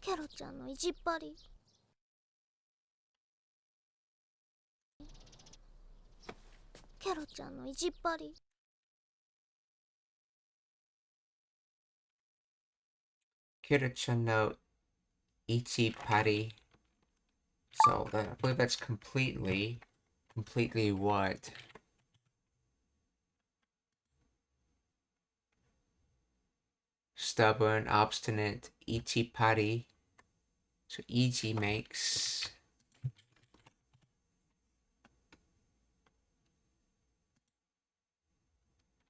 キャロちゃんの意地っ張り。キャロちゃんの意地っ張り。Kira-chan no ichi pari. So I believe that's completely what? Stubborn, obstinate, ichi pari. So ichi makes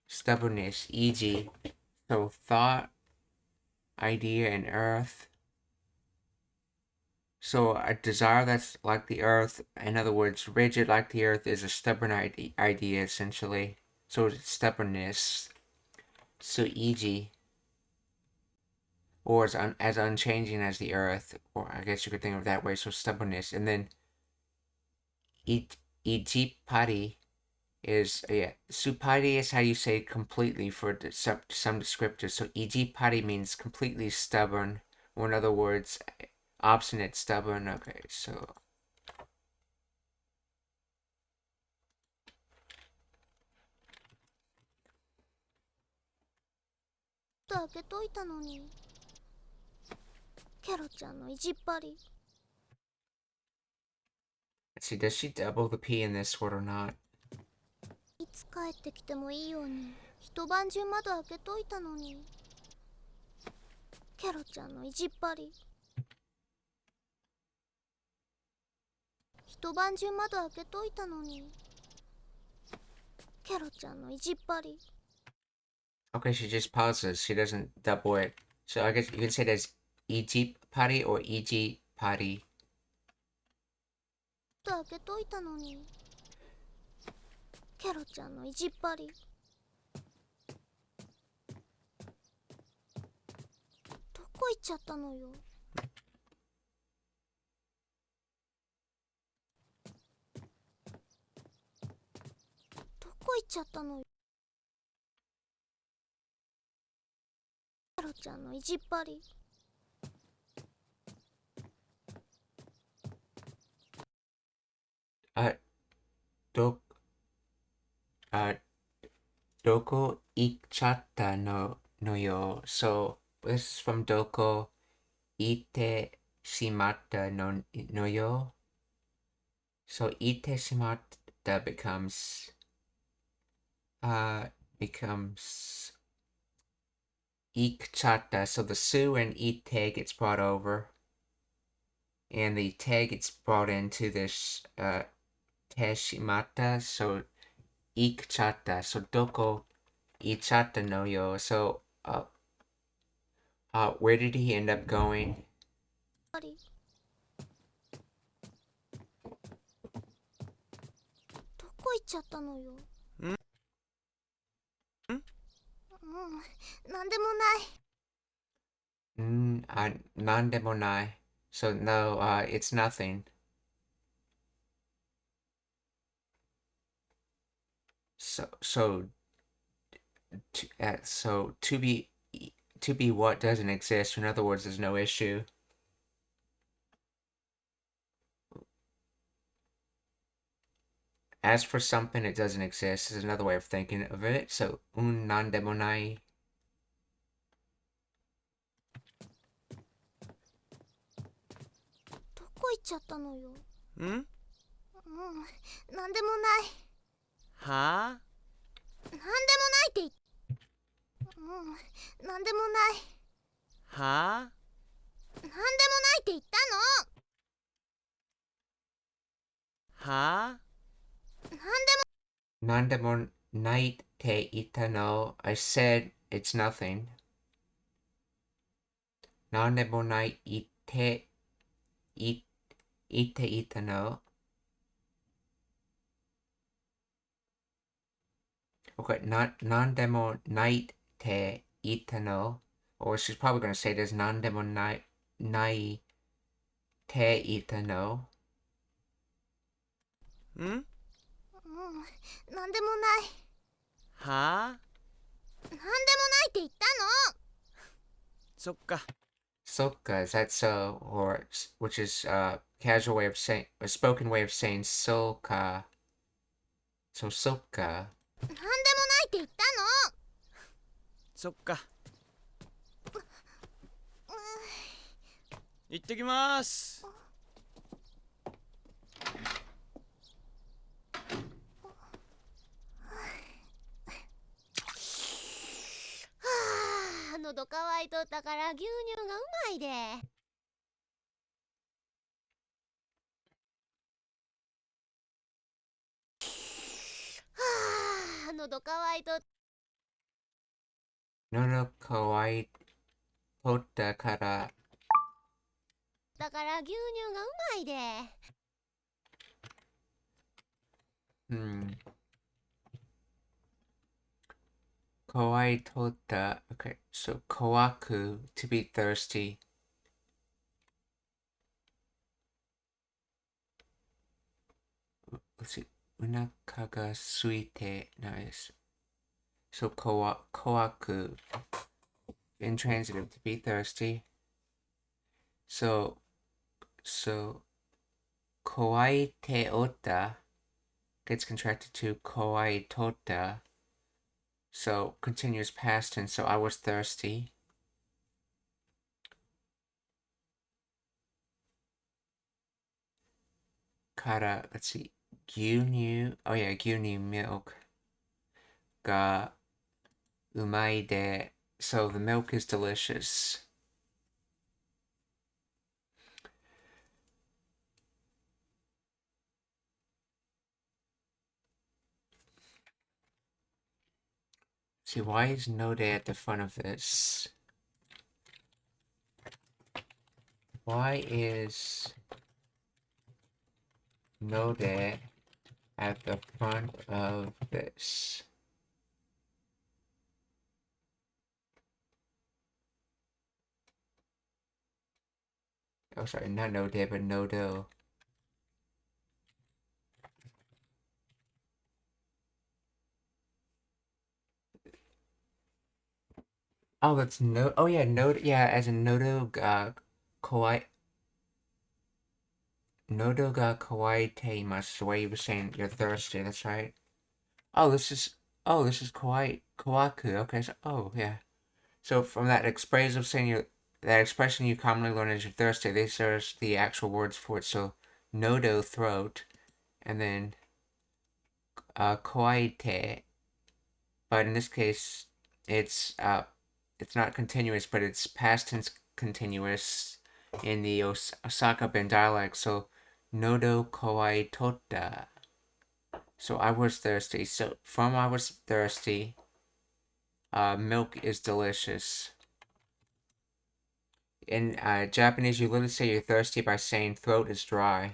stubbornness, ichi. So thought, idea, and earth. So a desire that's like the earth, in other words, rigid like the earth, is a stubborn idea essentially. So it's stubbornness. So ichi. Or as unchanging as the earth, or I guess you could think of it that way. So stubbornness, and then ijipari is, supari is how you say completely for some descriptors. So ijipari means completely stubborn, or in other words, obstinate, stubborn. Okay, so. 開けといたのに。キャロちゃんの意地っ張り。 Let's see, does she double the P in this word or not? いつ帰ってきてもいいように一晩中窓開けといたのに。キャロちゃんの意地っ張り。一晩中窓開けといたのに。キャロちゃんの意地っ張り。 Okay, she just pauses. She doesn't double it. So I guess you can say it as ijipari or ijipari. 開けといたのに。キャロちゃんの意地っ張り。どこ行っちゃったのよ。どこ行っちゃったのよ。キャロちゃんの意地っ張り。ど、doko ichata no yo. So this is from doko ite shimata no yo. So ite shimata becomes ikchata. So the su and ite gets brought over, and the te gets brought into this teshimata. So ikchata. So doko ichata no yo. So where did he end up going? どこ行っちゃったのよ。なんでもない。Nandemonai. So no, it's nothing. So to be what doesn't exist. In other words, there's no issue. As for something, it doesn't exist is another way of thinking of it. So nandemonai. どこ行っちゃったのよ。なんでもない。はあ？なんでもないって言っなんでもない。はあ？なんでもないって言ったの。はあ？Nandemonai te itano. I said it's nothing. Nandemonai ite itano. Okay, nandemonai te itano. Or she's probably going to say there's nandemonai te itano. なんでもない。はあ？なんでもないって言ったの。そっか。 Soka, that's or which is casual way of saying, a spoken way of saying soka. So soka. なんでもないって言ったの。そっか。行ってきます。喉乾いとったから牛乳がうまいで。喉乾いと。Nono kawaii tota kara. だから牛乳がうまいで。Kawaii tota. Okay, so kawaku, to be thirsty. let's see. お腹が空いてないです。So, 怖く intransitive to be thirsty. So, 怖いておった gets contracted to 怖いとった. So, continuous past tense. So, I was thirsty. Kara, let's see. 牛乳 oh yeah, 牛乳 milk がうまいで so the milk is delicious. See, why is no day at the front of this? Why is no day at the front of this? Oh, sorry, not no day, but no do. Oh, that's no. Oh yeah, no. Yeah, as in nodo kawaii. Nodo ga kawaii teimasu. The way you were saying you're thirsty. That's right. Oh, this is. Oh, this is kawaii kawaku. Okay, so yeah. So from that expressive saying that expression you commonly learn as you're thirsty, these are the actual words for it. So nodo throat, and then kawaii te. But in this case, it's not continuous, but it's past tense continuous in the Osaka Ben dialect. So nodo kawaii tota. So I was thirsty. So from I was thirsty, milk is delicious. In Japanese, you literally say you're thirsty by saying throat is dry.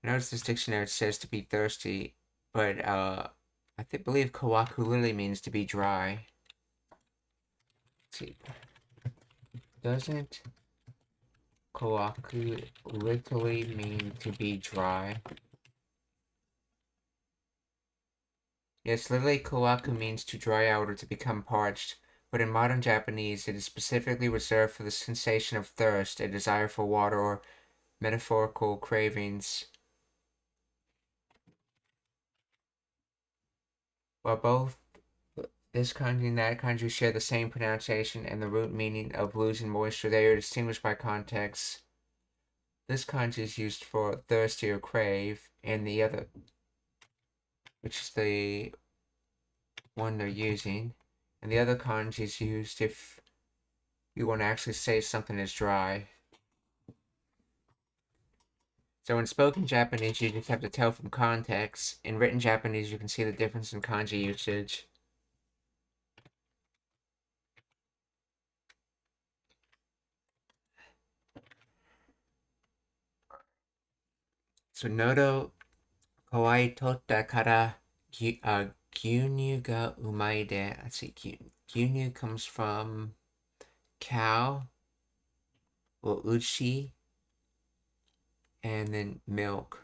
Notice this dictionary says to be thirsty, but I believe kawaku literally means to be dry. Let's see. Doesn't kawaku literally mean to be dry? Yes, literally kawaku means to dry out or to become parched, but in modern Japanese it is specifically reserved for the sensation of thirst, a desire for water, or metaphorical cravings. While both this kanji and that kanji share the same pronunciation and the root meaning of losing moisture, they are distinguished by context. This kanji is used for thirsty or crave, and the other, which is the one they're using, and the other kanji is used if you want to actually say something is dry. So in spoken Japanese, you just have to tell from context. In written Japanese, you can see the difference in kanji usage. So nodo kawaii totta kara gyunyu ga umai de. Let's see, gyunyu comes from cow or uchi, and then milk.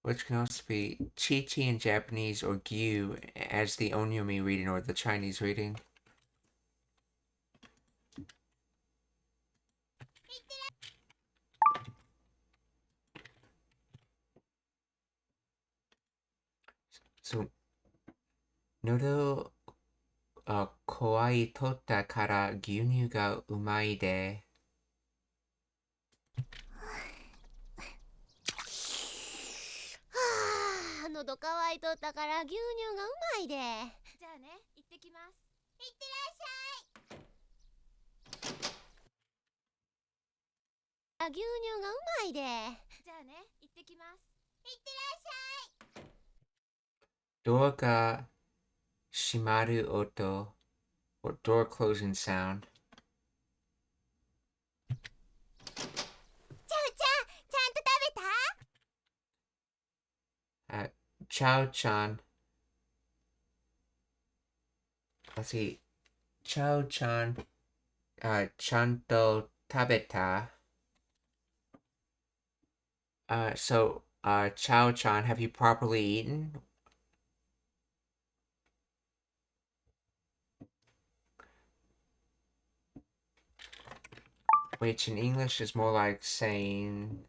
Which can also be chi-chi in Japanese or gyu as the onyomi reading or the Chinese reading. So, nodo kawaii totta kara gyunyu ga umai de. はあ、喉乾いとったから牛乳がうまいで。じゃあね、行ってきます。いってらっしゃい。牛乳がうまいで。じゃあね、行ってきます。いってらっしゃい。Door ga shimaru oto or door closing sound. Chow-chan. Let's see. Chow-chan. Chanto tabeta. Chow-chan, have you properly eaten? Which in English is more like saying...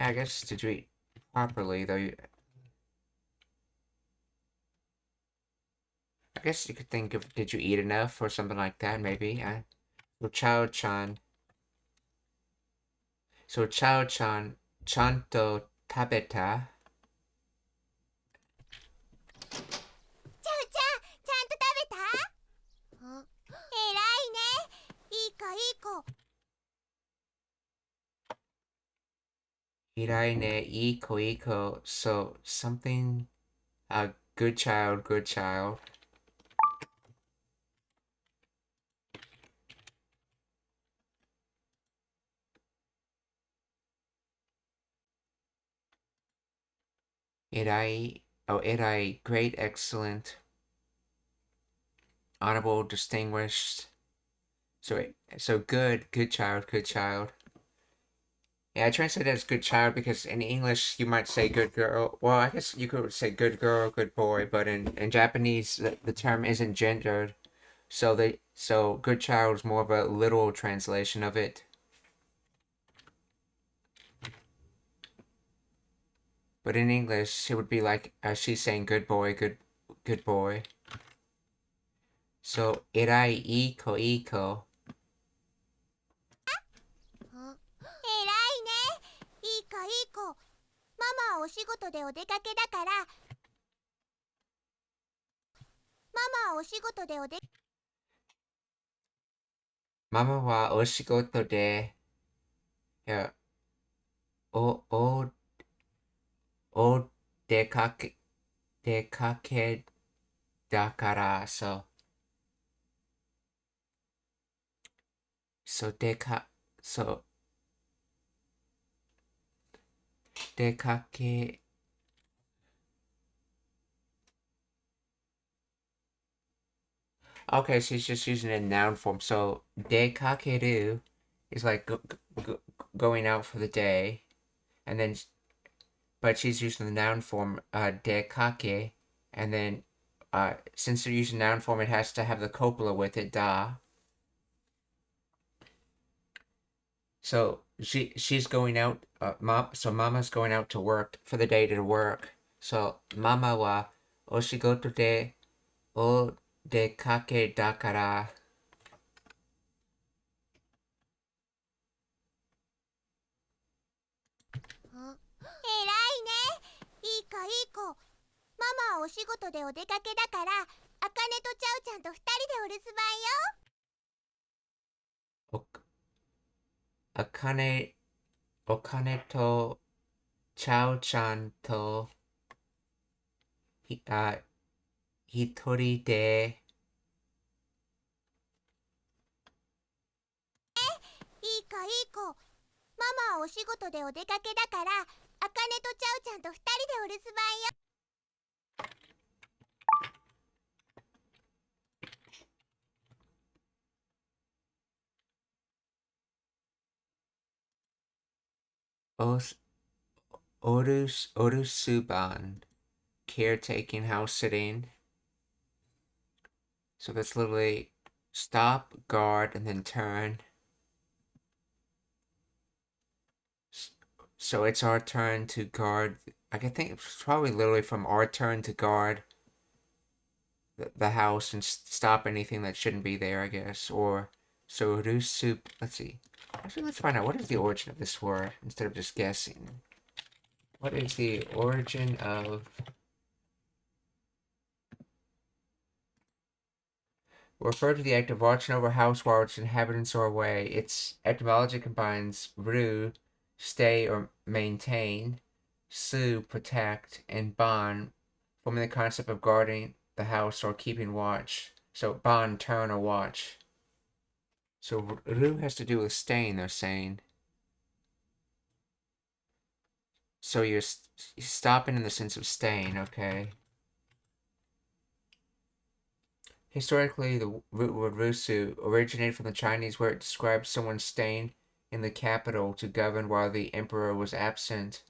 I guess, did you eat properly, though? I guess you could think of, did you eat enough or something like that, maybe? So Chow-chan. So Chow-chan, chanto tabeta. ちゃん、ちゃんと食べた？偉いね。いい子いい子。Hiraine iko. So something, good child, good child. Irai, great, excellent, honorable, distinguished. So good child, good child. Yeah, I translate it as good child because in English you might say good girl. Well, I guess you could say good girl, good boy, but in Japanese the term isn't gendered. So good child is more of a literal translation of it. But in English it would be like she's saying good boy, good boy. So erai iko. 偉いね。いい子いい子。ママはお仕事でお出かけだから。ママはお仕事でお出。ママはお仕事で、いや、お、お、お出かけだから、そう、出かけ、Okay, she's just using it in noun form. So, dekakeru is like going out for the day. And then, but she's using the noun form, dekake. And then, since they're using noun form, it has to have the copula with it, da. So, she's going out, so mama's going out to work, for the day to work. So, mama wa oshigoto de o dekake dakara. 偉いね。いい子いい子。ママはお仕事でお出かけだから、あかねとちゃうちゃんと2人でお留守番よ。お金とちゃうちゃんと一人でいい子いい子。ママはお仕事でお出かけだから、あかねとちゃうちゃんと2人でお留守番よ。お留守番 caretaking house sitting. So that's literally stop, guard, and then turn. So it's our turn to guard. I think it's probably literally from our turn to guard the house and stop anything that shouldn't be there, I guess. Or so rusu. Let's see. Actually, let's find out what is the origin of this word instead of just guessing. What is the origin of refer to the act of watching over a house while its inhabitants are away? Its etymology combines ru, stay or maintain, su, protect, and ban, forming the concept of guarding the house or keeping watch. So ban, turn, or watch. So ru has to do with staying, they're saying. So you're stopping in the sense of staying, okay. Historically, the root word rusu originated from the Chinese where it describes someone staying in the capital to govern while the emperor was absent.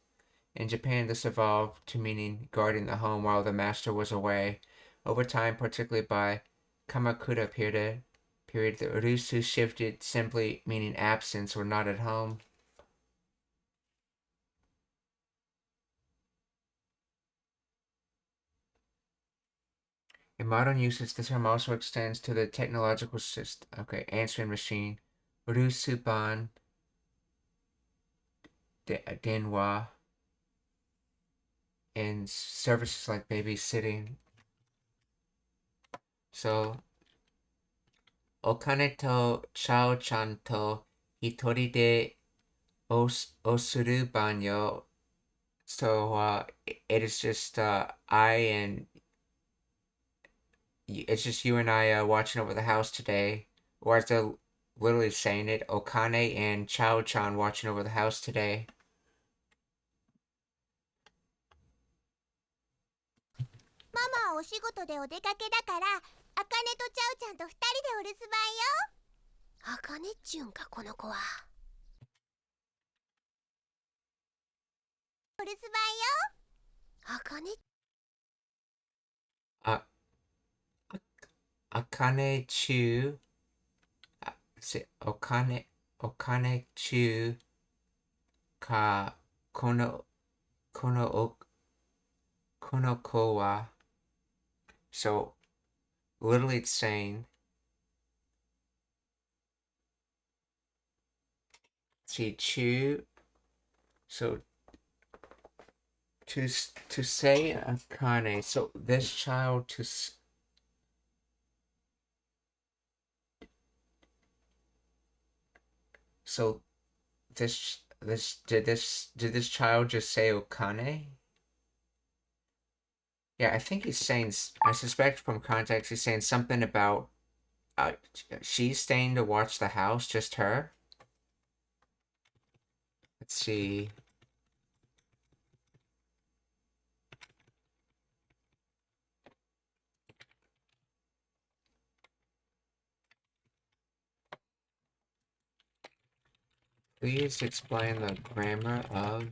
In Japan, this evolved to meaning guarding the home while the master was away. Over time, particularly by Kamakura period, the rusu shifted simply meaning absence or not at home. In modern usage, the term also extends to the technological system. Okay, answering machine, rusuban, denwa, and services like babysitting. So, okane to chao-chan to hitori de osuru banyo. So, it is just I and it's just you and I watching over the house today. Or as they're literally saying it, Okane and Chao-chan watching over the house today. ママはお仕事でお出かけだから、あかねとちゃうちゃんと2人でお留守番よ。あかねっちゅうんかこの子は。お留守番よ。あかね。Akane chu. Okane chu ka kono ko wa. So literally it's saying, see, chu. So to say Akane, so this child to so did this child just say Okane? Yeah, I think he's saying, I suspect from context he's saying something about she's staying to watch the house, just her. Let's see. Please explain the grammar of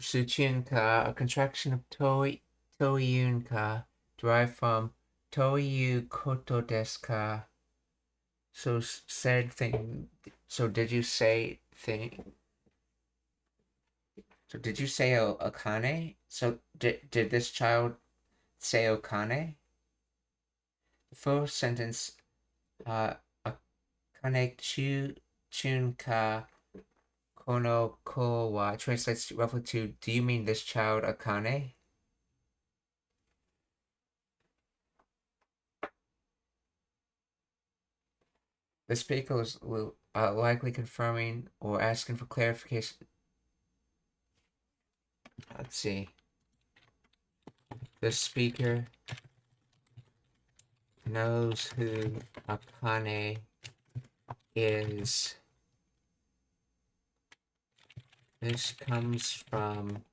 Suchunka, a contraction of Toyunka, derived from Toyu Koto desu ka. So said thing. So did you say thing? So did you say Okane? So did this child say Okane? The first sentence, Akane chunka kono ko wa translates roughly to, do you mean this child Akane? The speaker was likely confirming or asking for clarification. Let's see. The speaker knows who Akane is. This comes from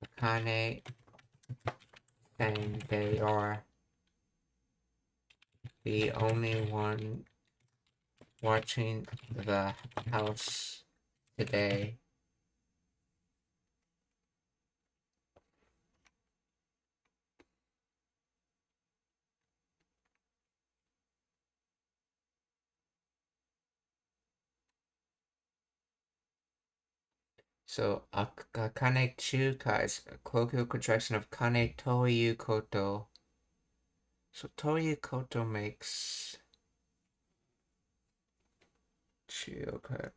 Akane saying they are the only one watching the house today. So, Akane Chuka is a colloquial contraction of Kane Toyu Koto. So, Toyu Koto makes Chuka.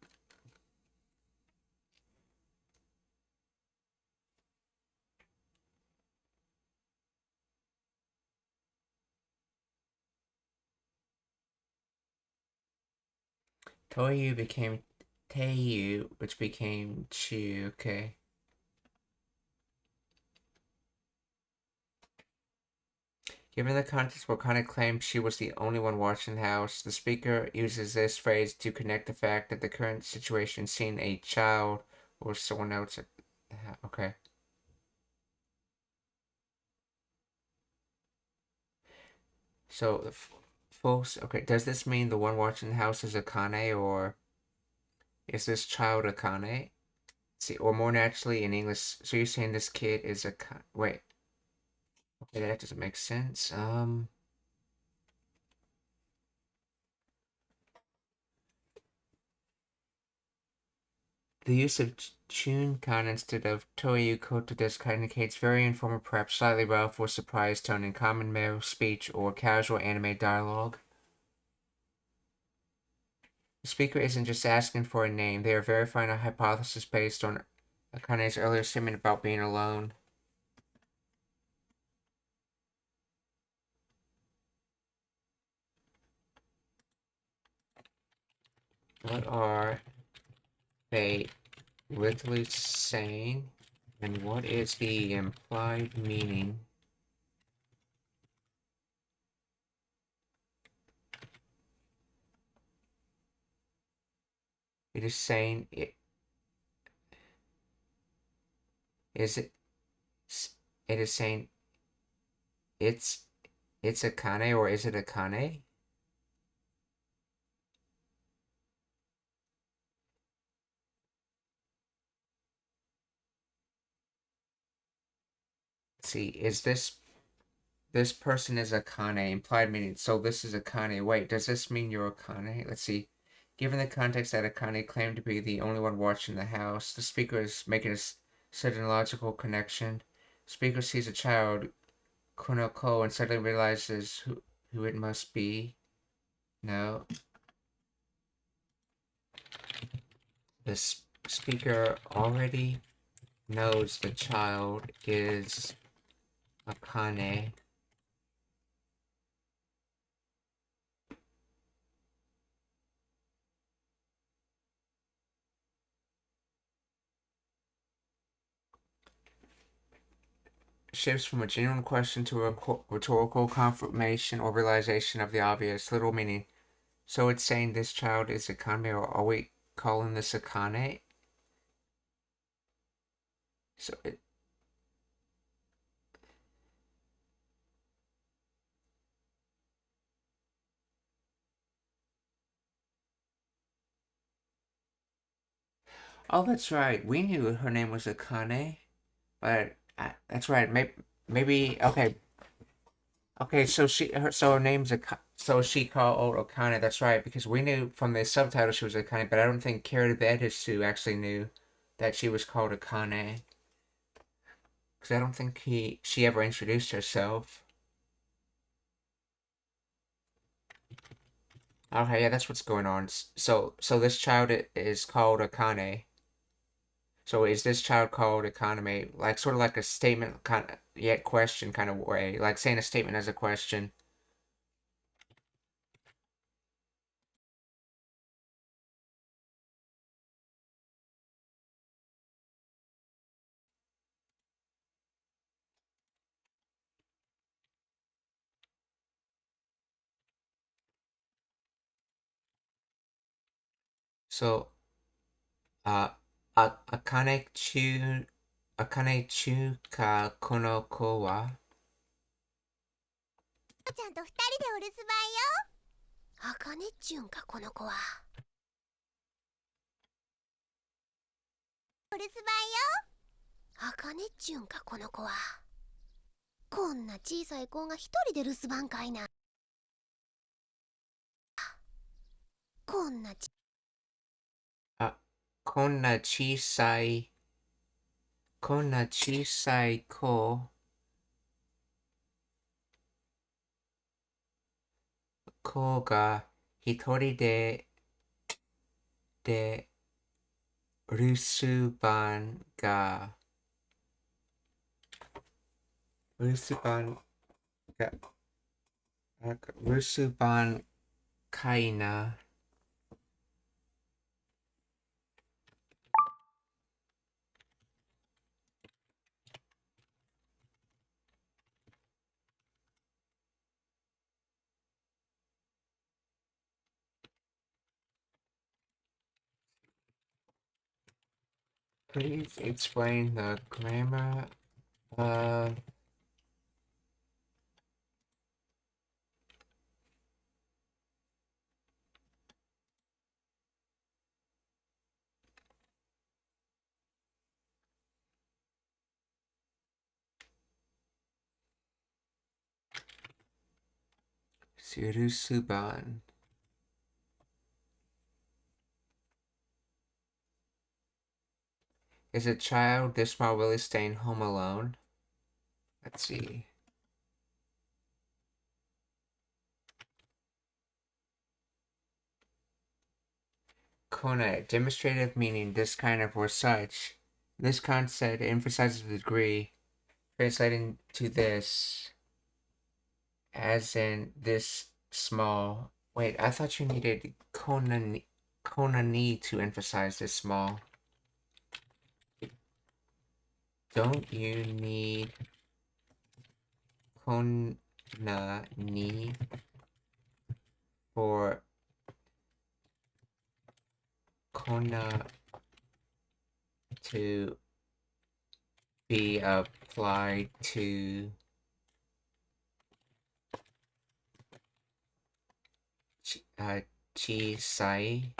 Toyu became Thankyou, which became Chu. Okay. Given the context where Kana claimed she was the only one watching the house, the speaker uses this phrase to connect the fact that the current situation seeing a child or someone else at the house. Okay. So, folks, okay, does this mean the one watching the house is a Kane, or is this child a Kane? See, or more naturally in English, so you're saying this kid is a wait. Okay, that doesn't make sense. The use of chun-kan instead of toyu koto desu indicates very informal, perhaps slightly rough or surprised tone in common male speech or casual anime dialogue. The speaker isn't just asking for a name, they are verifying a hypothesis based on Akane's earlier statement about being alone. What are they literally saying? And what is the implied meaning? It is saying it is it it is saying it's a Kane, or is it a Kane? Let's see, is this person is a Kane, implied meaning, so this is a Kane. Wait, does this mean you're a Kane? Let's see. Given the context that Akane claimed to be the only one watching the house, the speaker is making a certain logical connection. Speaker sees a child, Konoko, and suddenly realizes who it must be. No. The speaker already knows the child is Akane. Shifts from a genuine question to a rhetorical confirmation or realization of the obvious, little meaning. So it's saying this child is a Kane, or are we calling this a Kane? So oh, that's right. We knew her name was Akane, but that's right. Maybe okay. Okay, so her name's so she called Akane. That's right, because we knew from the subtitle she was Akane, but I don't think Kiridesu actually knew that she was called Akane, because I don't think she ever introduced herself. Okay, yeah, that's what's going on. So this child is called Akane. So is this child called economy, like sort of like a statement kind of yet question kind of way, like saying a statement as a question? So akane chu ka kono ko wa? ちゃんと二人でお留守番よ。あかねっちゅうんかこの子は。お留守番よ。あかねっちゅうんかこの子は。こんな小さい子が一人で留守番かいな。こんなこんな小さい子が一人で留守番留守番が留守番かいな。Please explain the grammar of Surusuban. Is a child this small really staying home alone? Let's see. Kona, demonstrative meaning this kind of or such. This concept emphasizes the degree, translating to this as in this small. Wait, I thought you needed konani to emphasize this small. Don't you need konani for kona to be applied to chisai?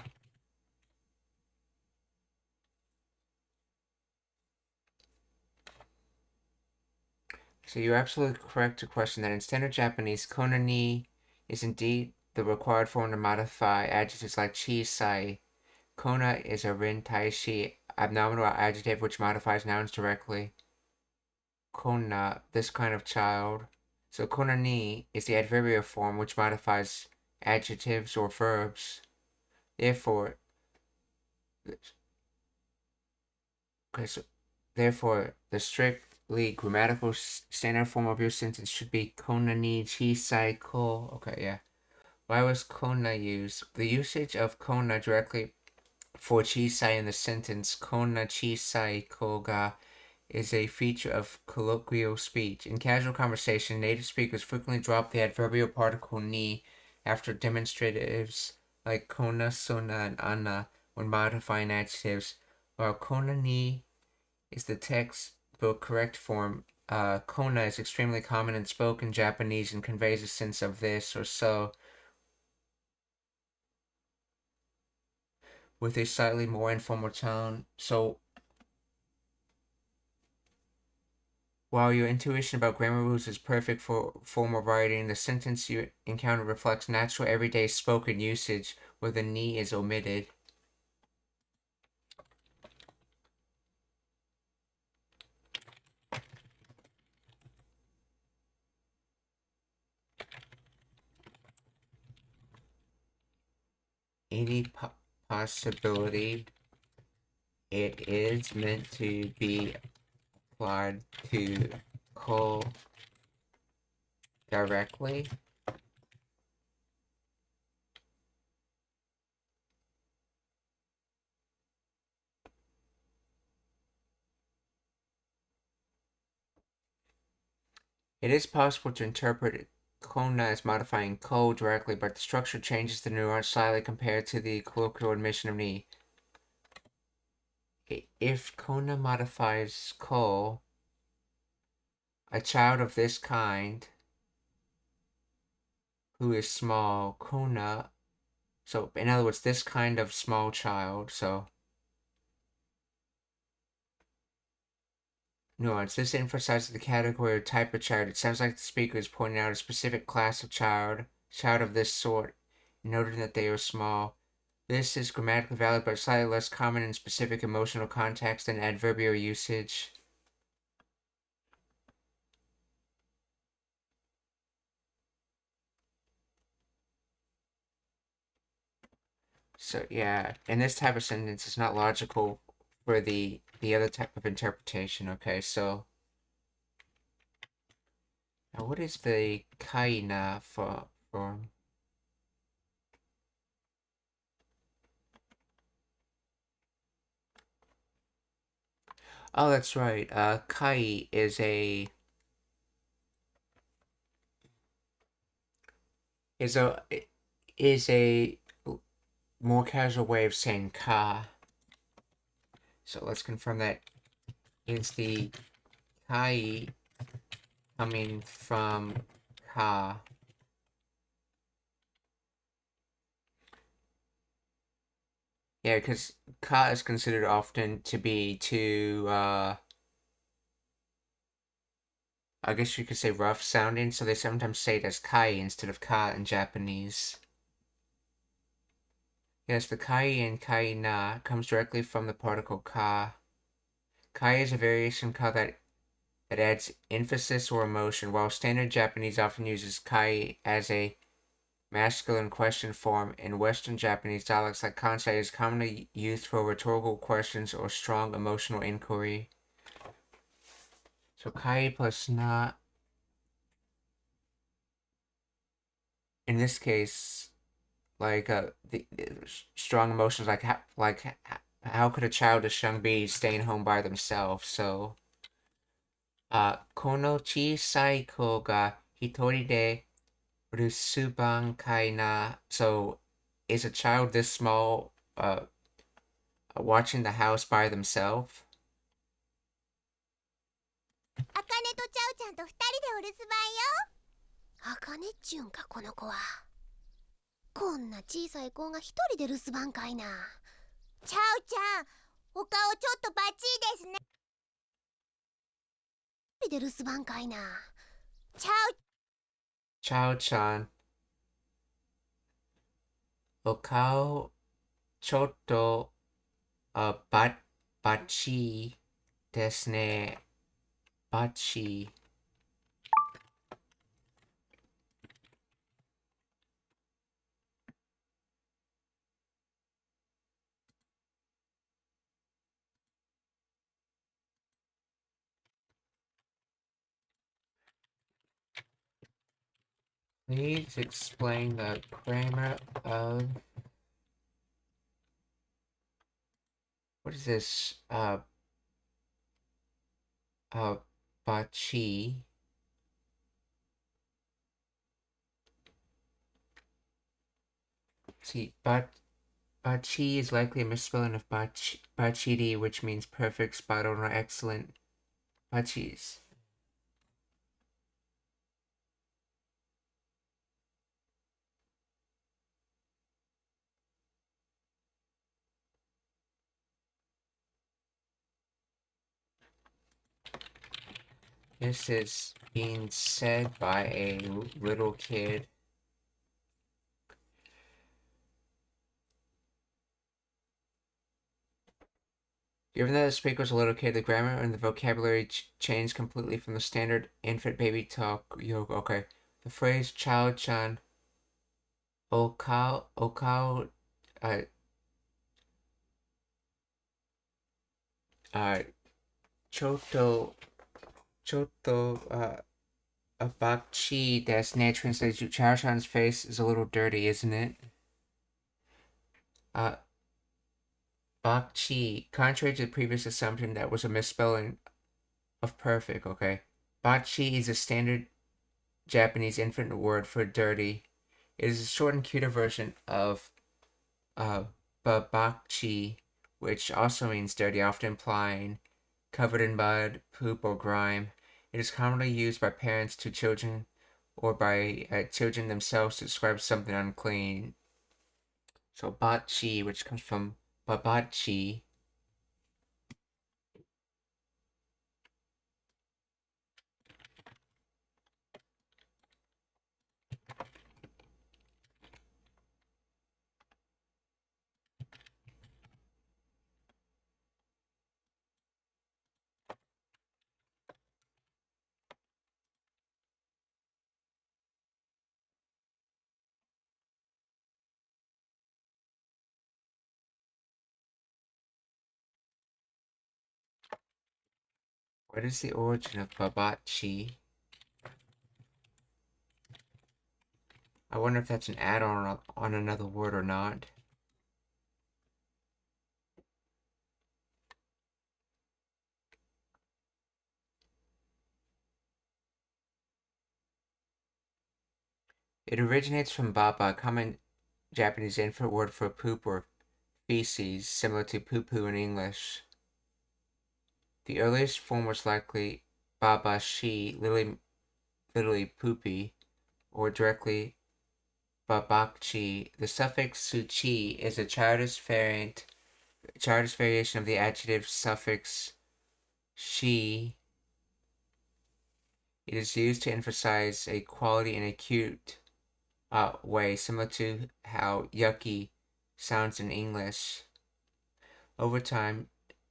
So you're absolutely correct to question that in standard Japanese, konani is indeed the required form to modify adjectives like chisai. Kona is a rin taishi abnominal adjective which modifies nouns directly. Kona, this kind of child. So konani is the adverbial form which modifies adjectives or verbs. Therefore, the strictly grammatical standard form of your sentence should be kona ni chisai ko. Okay, yeah. Why was kona used? The usage of kona directly for chisai in the sentence kona chisai ko ga is a feature of colloquial speech. In casual conversation, native speakers frequently drop the adverbial particle ni after demonstratives like kona, sona, and ana when modifying adjectives, while kona ni is the textbook correct form. Kona is extremely common in spoken Japanese and conveys a sense of this or so, with a slightly more informal tone. So, while your intuition about grammar rules is perfect for formal writing, the sentence you encounter reflects natural everyday spoken usage where the ni is omitted. Any possibility it is meant to be applied to ko directly. It is possible to interpret kona as modifying ko directly, but the structure changes the nuance slightly compared to the colloquial admission of ni. If kona modifies ko, a child of this kind who is small, kona, so in other words, this kind of small child, so nuance. This emphasizes the category or type of child. It sounds like the speaker is pointing out a specific class of child of this sort, noting that they are small. This is grammatically valid but slightly less common in specific emotional context than adverbial usage. So yeah, in this type of sentence, it's not logical for the other type of interpretation. Okay, so now what is the kaina form? Oh, that's right. Kai is a is a more casual way of saying ka. So let's confirm that is the kai coming from ka. Yeah, because ka is considered often to be too, I guess you could say rough sounding, so they sometimes say it as kai instead of ka in Japanese. Yes, the kai in kai na comes directly from the particle ka. Kai is a variation ka that adds emphasis or emotion, while standard Japanese often uses kai as a masculine question form. In Western Japanese dialects like Kansai is commonly used for rhetorical questions or strong emotional inquiry. So kai plus na, in this case, like the strong emotions, like how could a childish young bee staying home by themselves? So, この小さい子が一人で留守番かいな? So, is a child this small watching the house by themselves? あかねとちゃうちゃんと二人でお留守番よ。あかねっちゅうんかこの子は。こんな小さい子が一人で留守番かいな。ちゃうちゃん、お顔ちょっとバッチリですね。一人で留守番かいな。ちゃう。Chao-chan, お顔ちょっとバッチですね。バッチ。Please explain the grammar of what is this? Bachi. See, bachi is likely a misspelling of bachidi, which means perfect, spot on, or excellent. Bachis. This is being said by a little kid. Given that the speaker was a little kid, the grammar and the vocabulary changed completely from the standard infant baby talk. Okay. The phrase child-chan, okao, uh, choto, abakchi, that's net translates to Chao-chan's face is a little dirty, isn't it? Bakchi, contrary to the previous assumption that was a misspelling of perfect, okay? Bachi is a standard Japanese infant word for dirty. It is a short and cuter version of babachi, which also means dirty, often implying covered in mud, poop, or grime. It is commonly used by parents to children or by children themselves to describe something unclean. So bachi, which comes from babachi. What is the origin of babachi? I wonder if that's an add-on on another word or not. It originates from baba, a common Japanese infant word for poop or feces, similar to poo-poo in English. The earliest form was likely babashi, literally poopy, or directly babakchi. The suffix suchi is a childish variation of the adjective suffix shi. It is used to emphasize a quality in a cute way, similar to how yucky sounds in English. Over time,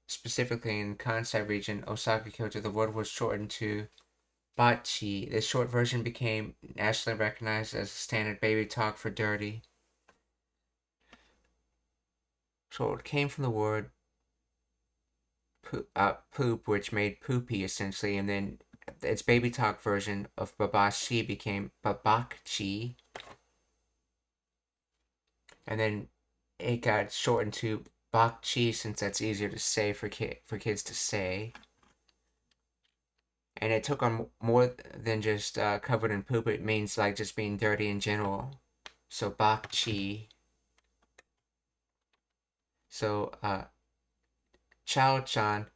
specifically in Kansai region, Osaka, Kyoto, the word was shortened to bachi. This short version became nationally recognized as standard baby talk for dirty. So it came from the word poop, which made poopy essentially, and then its baby talk version of babashi became babakchi, and then it got shortened to bakchi since that's easier to say for kids to say. And it took on more than just covered in poop. It means like just being dirty in general. So bakchi. So Chao-chan,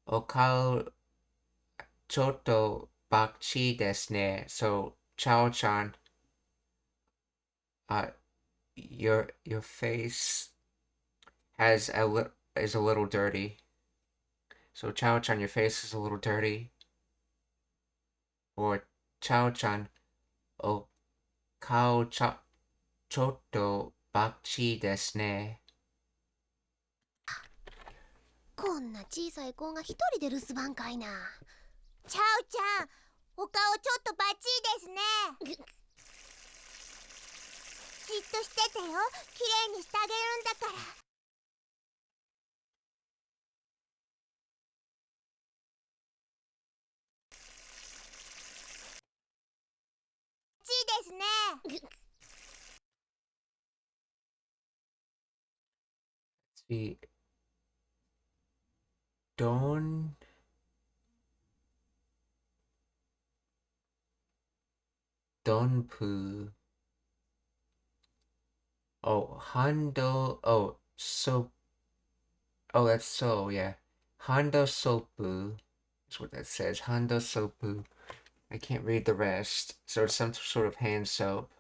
okao chotto bakchi desu ne. So Chao-chan, your face is a little dirty. So Chao-chan, your face is a little dirty. Or Chao-chan, okao chotto bakchi desu ne. こんな小さい子が一人で留守番かいな。チャオちゃん、お顔ちょっとバチいですね。じっとしててよ、きれいにしてあげるんだから。バチいですね。See, Don Donpu. Oh, Hondo. Oh, so. Oh, that's so, yeah. Hondo Sopu. That's what that says. Hondo Sopu. I can't read the rest. So it's some sort of hand soap.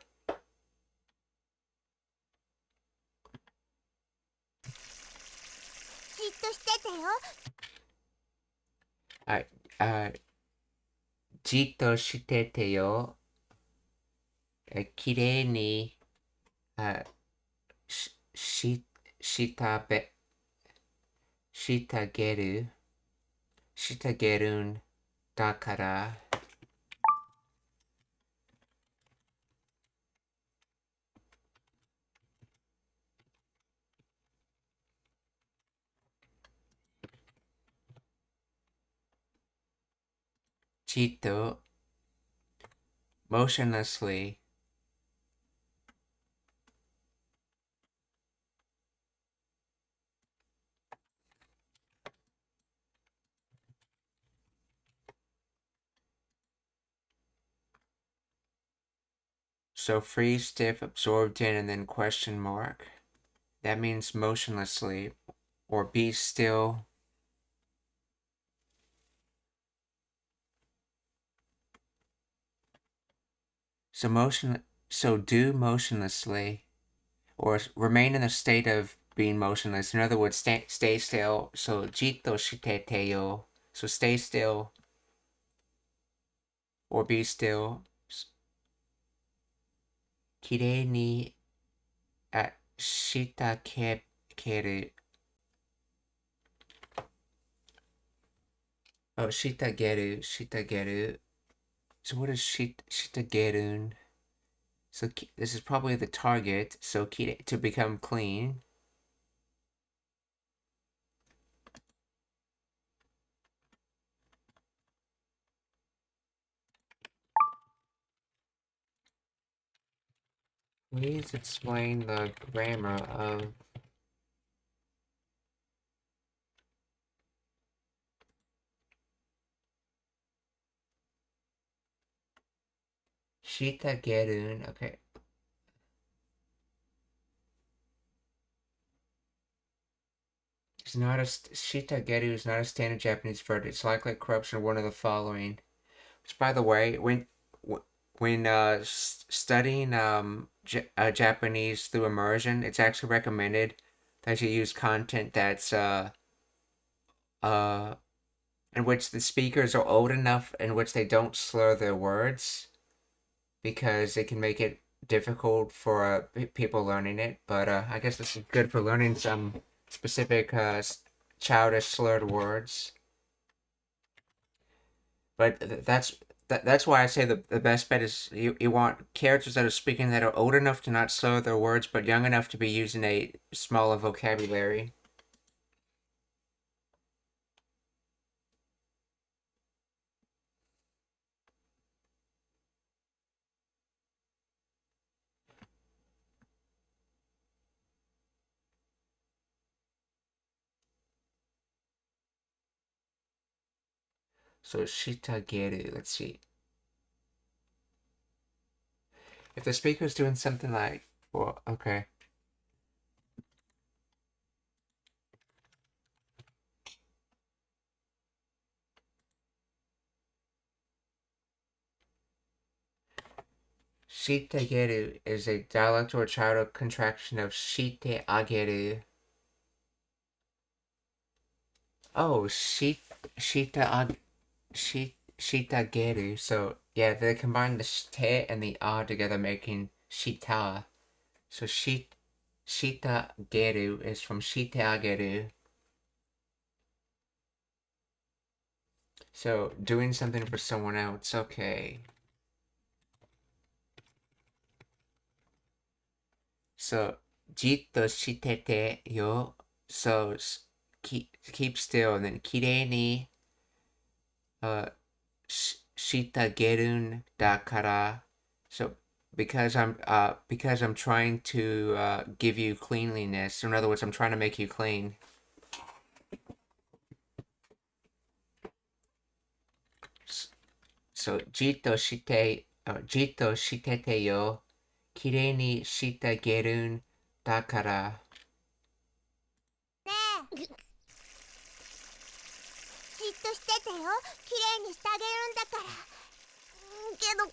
Jito shitete yo. きれいにしてあげるんだから。じっと motionlessly. So freeze, stiff, absorbed in, and then question mark. That means motionlessly, or be still. So do motionlessly, or remain in a state of being motionless. In other words, stay still. So jitto shitete yo. So stay still, or be still. きれいにしてあげる。Oh, してあげる. So what is shitagerun? So this is probably the target. So to become clean. Please explain the grammar of shitagerun. Okay. Shitageru is not a standard Japanese verb. It's likely a corruption of one of the following. Which, by the way, when studying Japanese through immersion, it's actually recommended that you use content that's in which the speakers are old enough in which they don't slur their words, because it can make it difficult for people learning it. But I guess this is good for learning some specific childish slurred words. But that's why I say the best bet is you want characters that are speaking that are old enough to not slur their words, but young enough to be using a smaller vocabulary. So shitageru, let's see. If the speaker's doing something like, well, okay. Shitageru is a dialect or child contraction of shite ageru. Oh, shitageru. So yeah, they combine the shite and the a together, making shita. So shitageru is from shite ageru. So doing something for someone else. Okay. So jitto shitete yo. So keep still, and then kirei ni shitagerun dakara. So because I'm trying to give you cleanliness. In other words, I'm trying to make you clean. So jitto shitete yo. Kirei ni shitagerun dakara. ねえじっとしててよ、きれいにしてあげるんだから。けど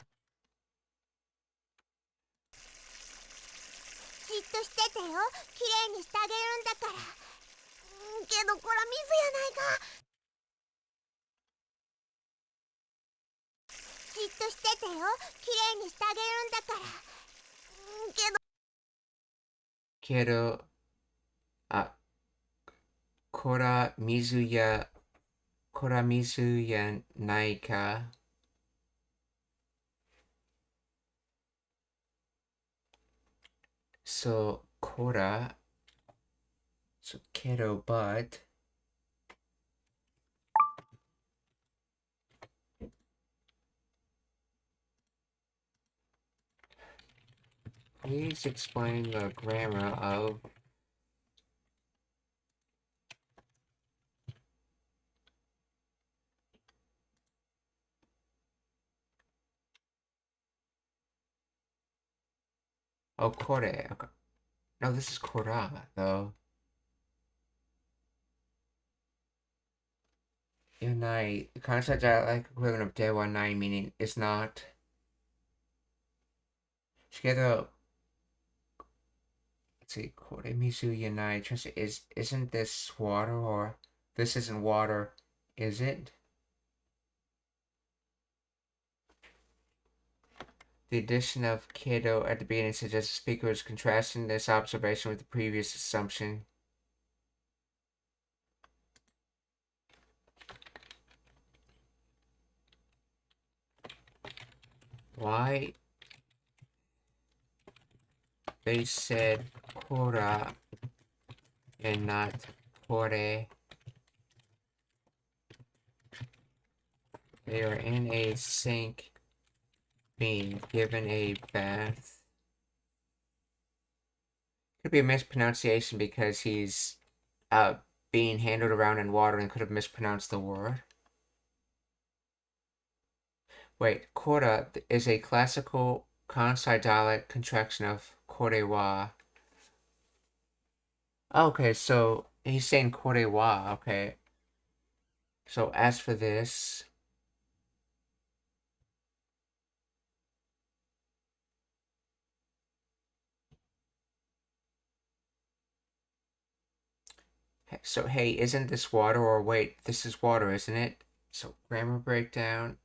じっとしててよ、きれいにしてあげるんだから。けどこら水やないか。じっとしててよ、きれいにしてあげるんだから。けどこら水やないか。So, Kora. So, Keto, but. Please explain the grammar of. Oh, Kore. Okay. No, this is Kora, though. Yonai, the concept dialect equivalent of Dewa Nai, meaning is not. Together. Let's see, Kore Mizu Yonai. Isn't this water, or this isn't water, is it? The addition of Keto at the beginning suggests the speaker is contrasting this observation with the previous assumption. Why they said Kora and not Kore? They are in a sink being given a bath. Could be a mispronunciation because he's being handled around in water and could have mispronounced the word. Wait, Kora is a classical Kansai dialect contraction of Korewa. Okay, so He's saying kore wa, okay. So as for this, so hey, isn't this water? Or wait, this is water, isn't it? So grammar breakdown.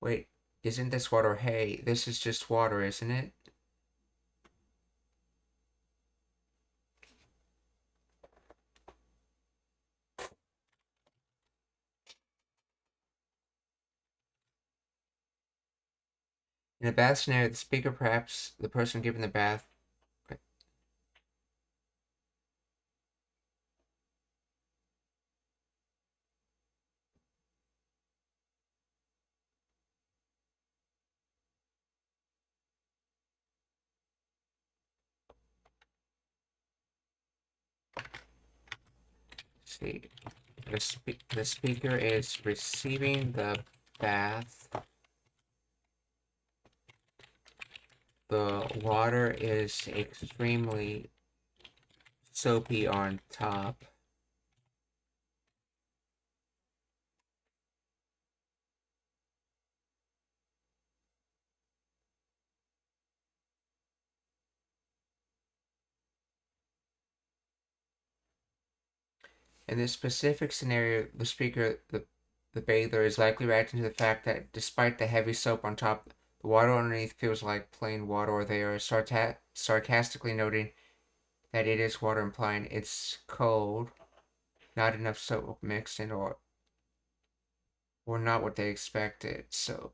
Wait, isn't this water? Hey, this is just water, isn't it? In a bath scenario, the speaker, perhaps the person giving the bath. See, the speaker is receiving the bath. The water is extremely soapy on top. In this specific scenario, the speaker, the bather, is likely reacting to the fact that despite the heavy soap on top, the water underneath feels like plain water, or they are sarcastically noting that it is water, implying it's cold, not enough soap mixed in, or not what they expected. So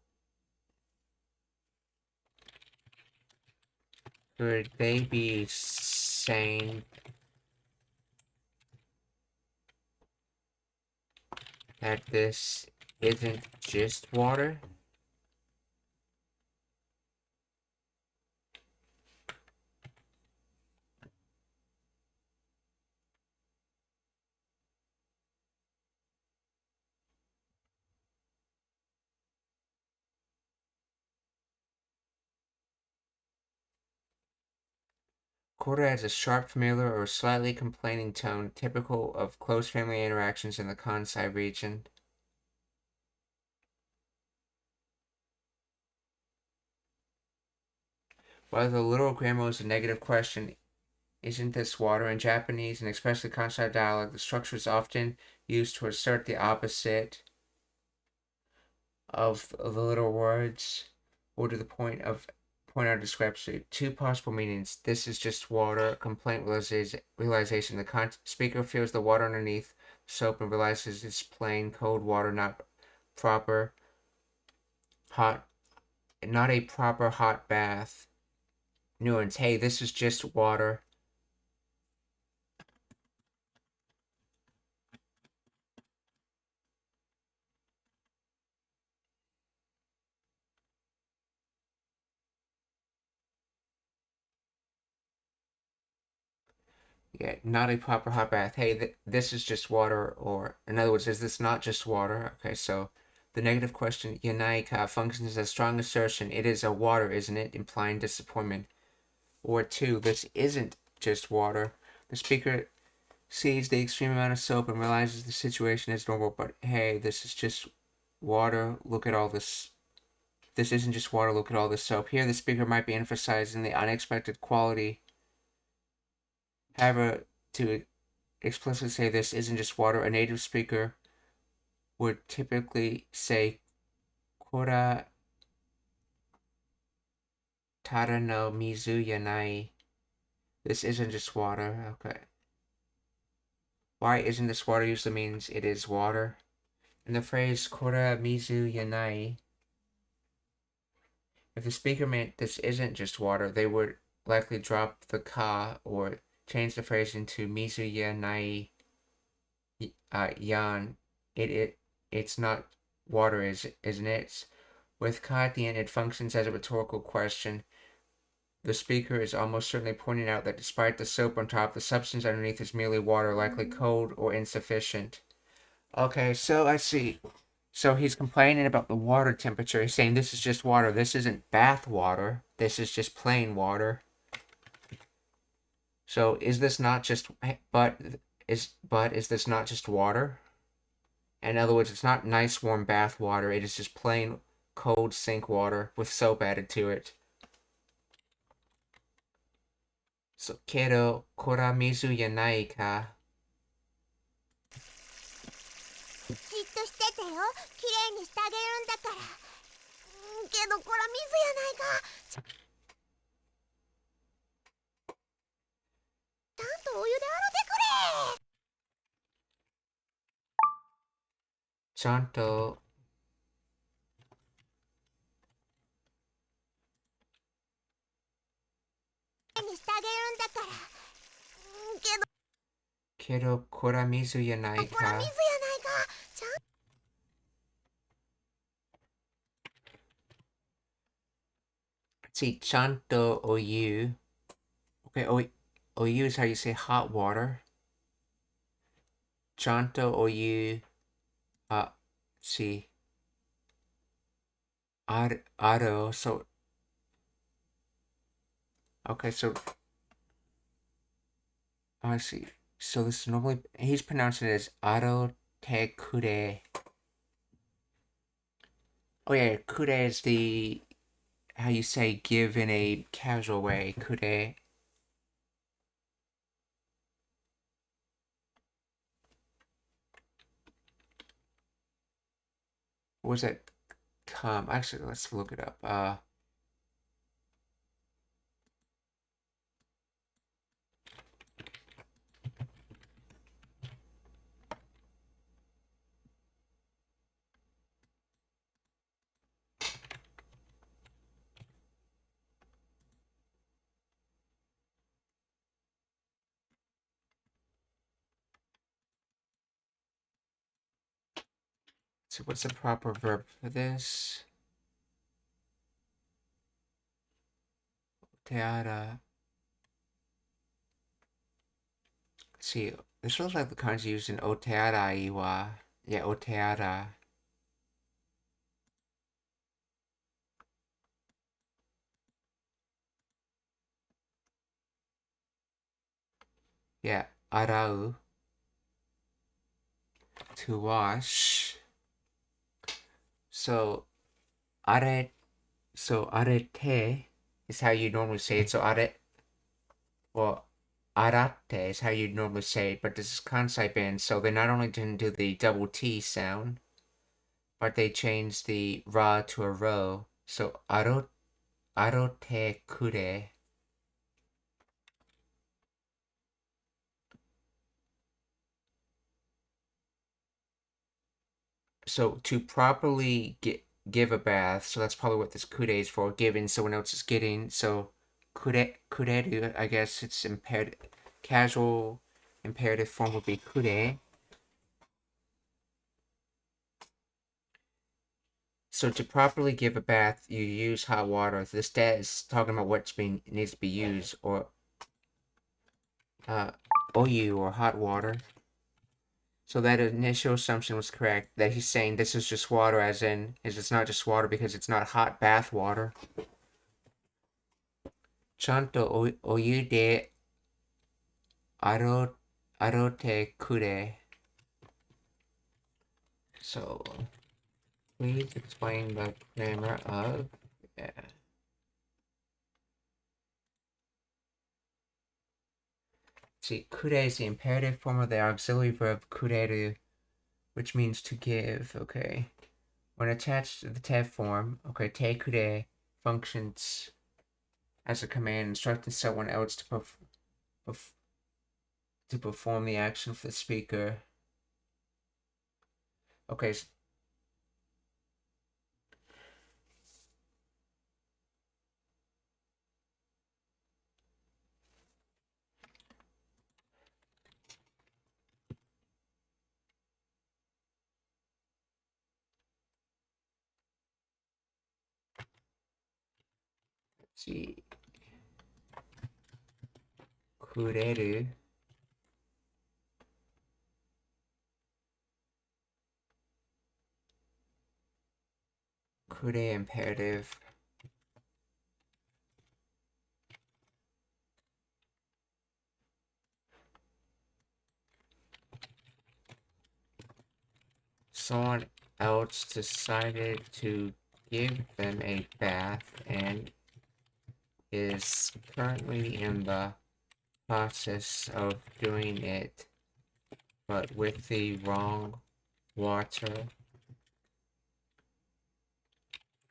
could they be saying that this isn't just water? Coda has a sharp, familiar, or slightly complaining tone, typical of close family interactions in the Kansai region. While the literal grammar is a negative question, isn't this water? In Japanese, and especially Kansai dialect, the structure is often used to assert the opposite of the literal words, or to the point out discrepancy. Two possible meanings. This is just water. Complaint realization. The speaker feels the water underneath soap and realizes it's plain cold water, not a proper hot bath. Nuance. Hey, this is just water. Yeah, not a proper hot bath. Hey, this is just water. Or, in other words, is this not just water? Okay, so the negative question, Yanaika, functions as a strong assertion. It is a water, isn't it? Implying disappointment. Or two, this isn't just water. The speaker sees the extreme amount of soap and realizes the situation is normal, but hey, this is just water. Look at all this. This isn't just water. Look at all this soap. Here, the speaker might be emphasizing the unexpected quality. However, to explicitly say this isn't just water, a native speaker would typically say, Kora tara no mizu yanai. This isn't just water. Okay. Why isn't this water usually means it is water? In the phrase Kora mizu yanai, if the speaker meant this isn't just water, they would likely drop the ka or change the phrase into mizu yanai yan. It's not water, isn't it? With ka at the end, it functions as a rhetorical question. The speaker is almost certainly pointing out that despite the soap on top, the substance underneath is merely water, likely cold or insufficient. Okay, so I see. So he's complaining about the water temperature. He's saying this is just water. This isn't bath water. This is just plain water. So is this not just is this not just water? In other words, it's not nice warm bath water. It is just plain cold sink water with soap added to it. So, けど、こら水やないか。じっとしててよ。きれいにしてあげるんだから。けどこら水やないか。ちゃんとお湯で洗ってくれ。ちゃんとにしてあげるんだから。けど、こら水やないか。こら水やないか。ちゃん See, ちゃんとお湯. Okay, お湯 is how you say hot water. ちゃんとお湯. See. ある so. Okay, so. I see. So this is normally, he's pronouncing it as aro te kure. Oh yeah, kure is the, how you say give in a casual way, kure. What was that? Actually, let's look it up. So what's the proper verb for this? Teara. See, this looks like the kanji used in oteara iwa. Yeah, oteara. Yeah, arau. To wash. So, are. So, arete is how you normally say it. So, are. Well, arate is how you normally say it, but this is Kansai band, so they not only didn't do the double T sound, but they changed the ra to a ro. So, arote kure. So to properly give a bath, so that's probably what this kure is for, giving someone else is getting. So kureru, I guess it's imperative, casual imperative form would be kure. So to properly give a bath, you use hot water. This stat is talking about what's being needs to be used, or oyu, or hot water. So that initial assumption was correct, that he's saying this is just water, as in, it's not just water because it's not hot bath water. ちゃんとお湯で洗ってくれ. So, please explain the grammar of. Yeah. See, kure is the imperative form of the auxiliary verb kureru, which means to give. Okay. When attached to the te form, okay, te kure functions as a command instructing someone else to perform the action for the speaker. Okay. Let's see. くれる kure imperative. Someone else decided to give them a bath and is currently in the process of doing it, but with the wrong water.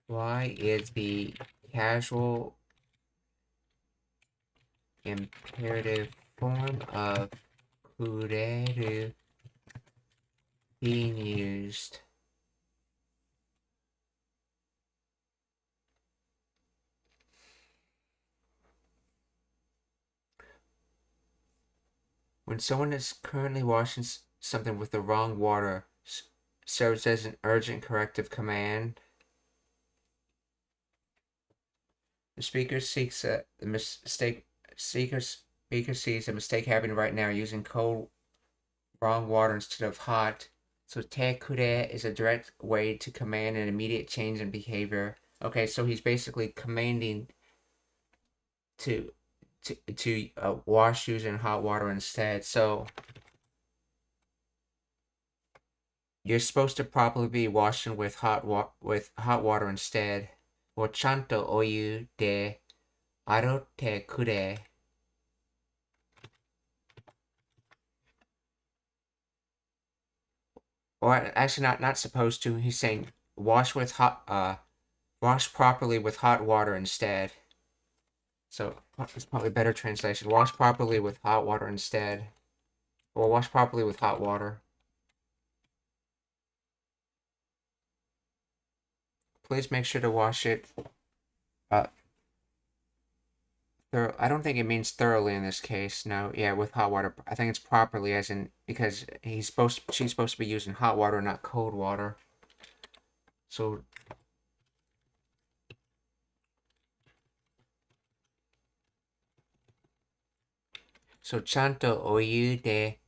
Why is the casual imperative form of kureru being used? When someone is currently washing something with the wrong water, serves as an urgent corrective command. The speaker sees a mistake happening right now using cold, wrong water instead of hot. So te kure is a direct way to command an immediate change in behavior. Okay, so he's basically commanding to wash using hot water instead. So you're supposed to probably be washing with hot water instead. Or chanto oyu de arote kure. Or actually not supposed to. He's saying wash properly with hot water instead. So it's probably a better translation. Wash properly with hot water instead. Or wash properly with hot water. Please make sure to wash it. I don't think it means thoroughly in this case. No, yeah, with hot water. I think it's properly, as in because she's supposed to be using hot water, not cold water. So chanto oyu de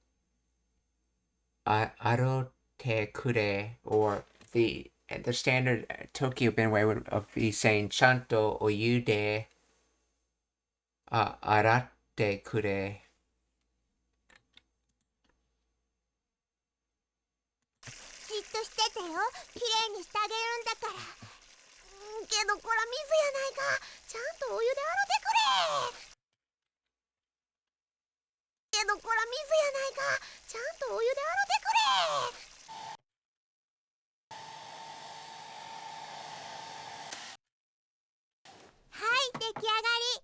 arote kure, or the standard Tokyo Ben way would be saying chanto oyu de aratte kure. じっとしててよ。きれいにしてあげるんだから。けどこら水やないか。ちゃんとお湯で洗ってくれ。けどこら水やないか。ちゃんとお湯で洗ってくれ。はい、出来上がり。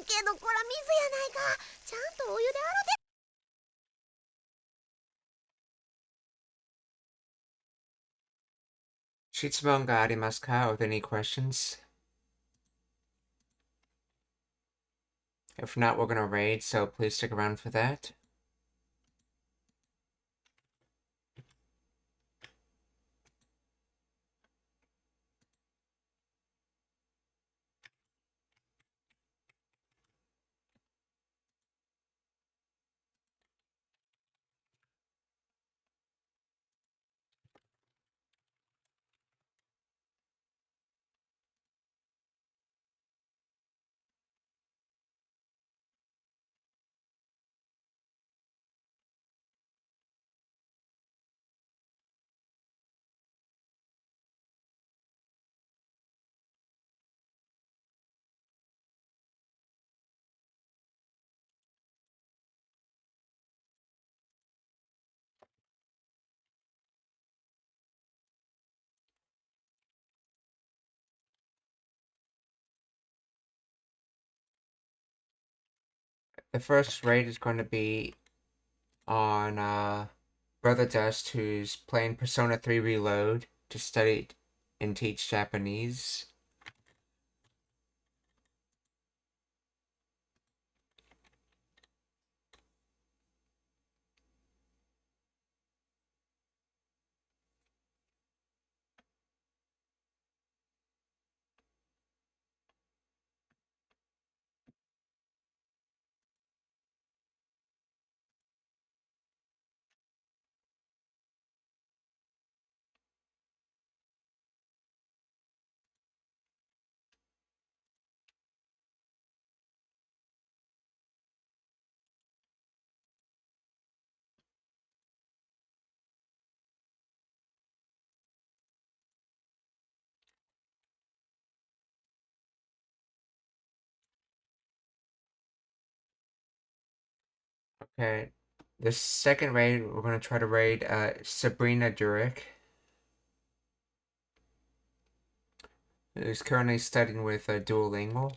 けどこら水やないか。ちゃんとお湯で洗って。Shitsumon ga arimasu ka? Are there any questions? If not, we're gonna raid, so please stick around for that. The first raid is going to be on Brother Dust, who's playing Persona 3 Reload to study and teach Japanese. Okay, the second raid, we're going to try to raid Sabrina Durek, who's currently studying with Duolingo.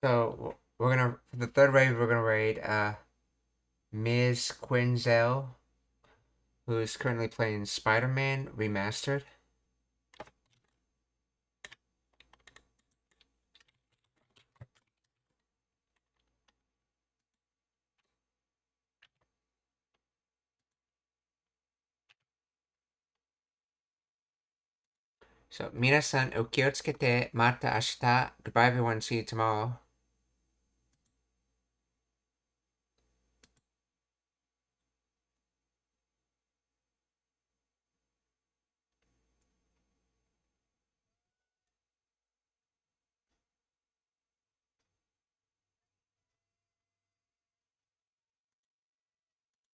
So we're gonna for the third raid we're gonna raid Ms. Quinzel, who is currently playing Spider-Man Remastered. So 皆さんお気をつけてまた明日 Goodbye everyone, see you tomorrow.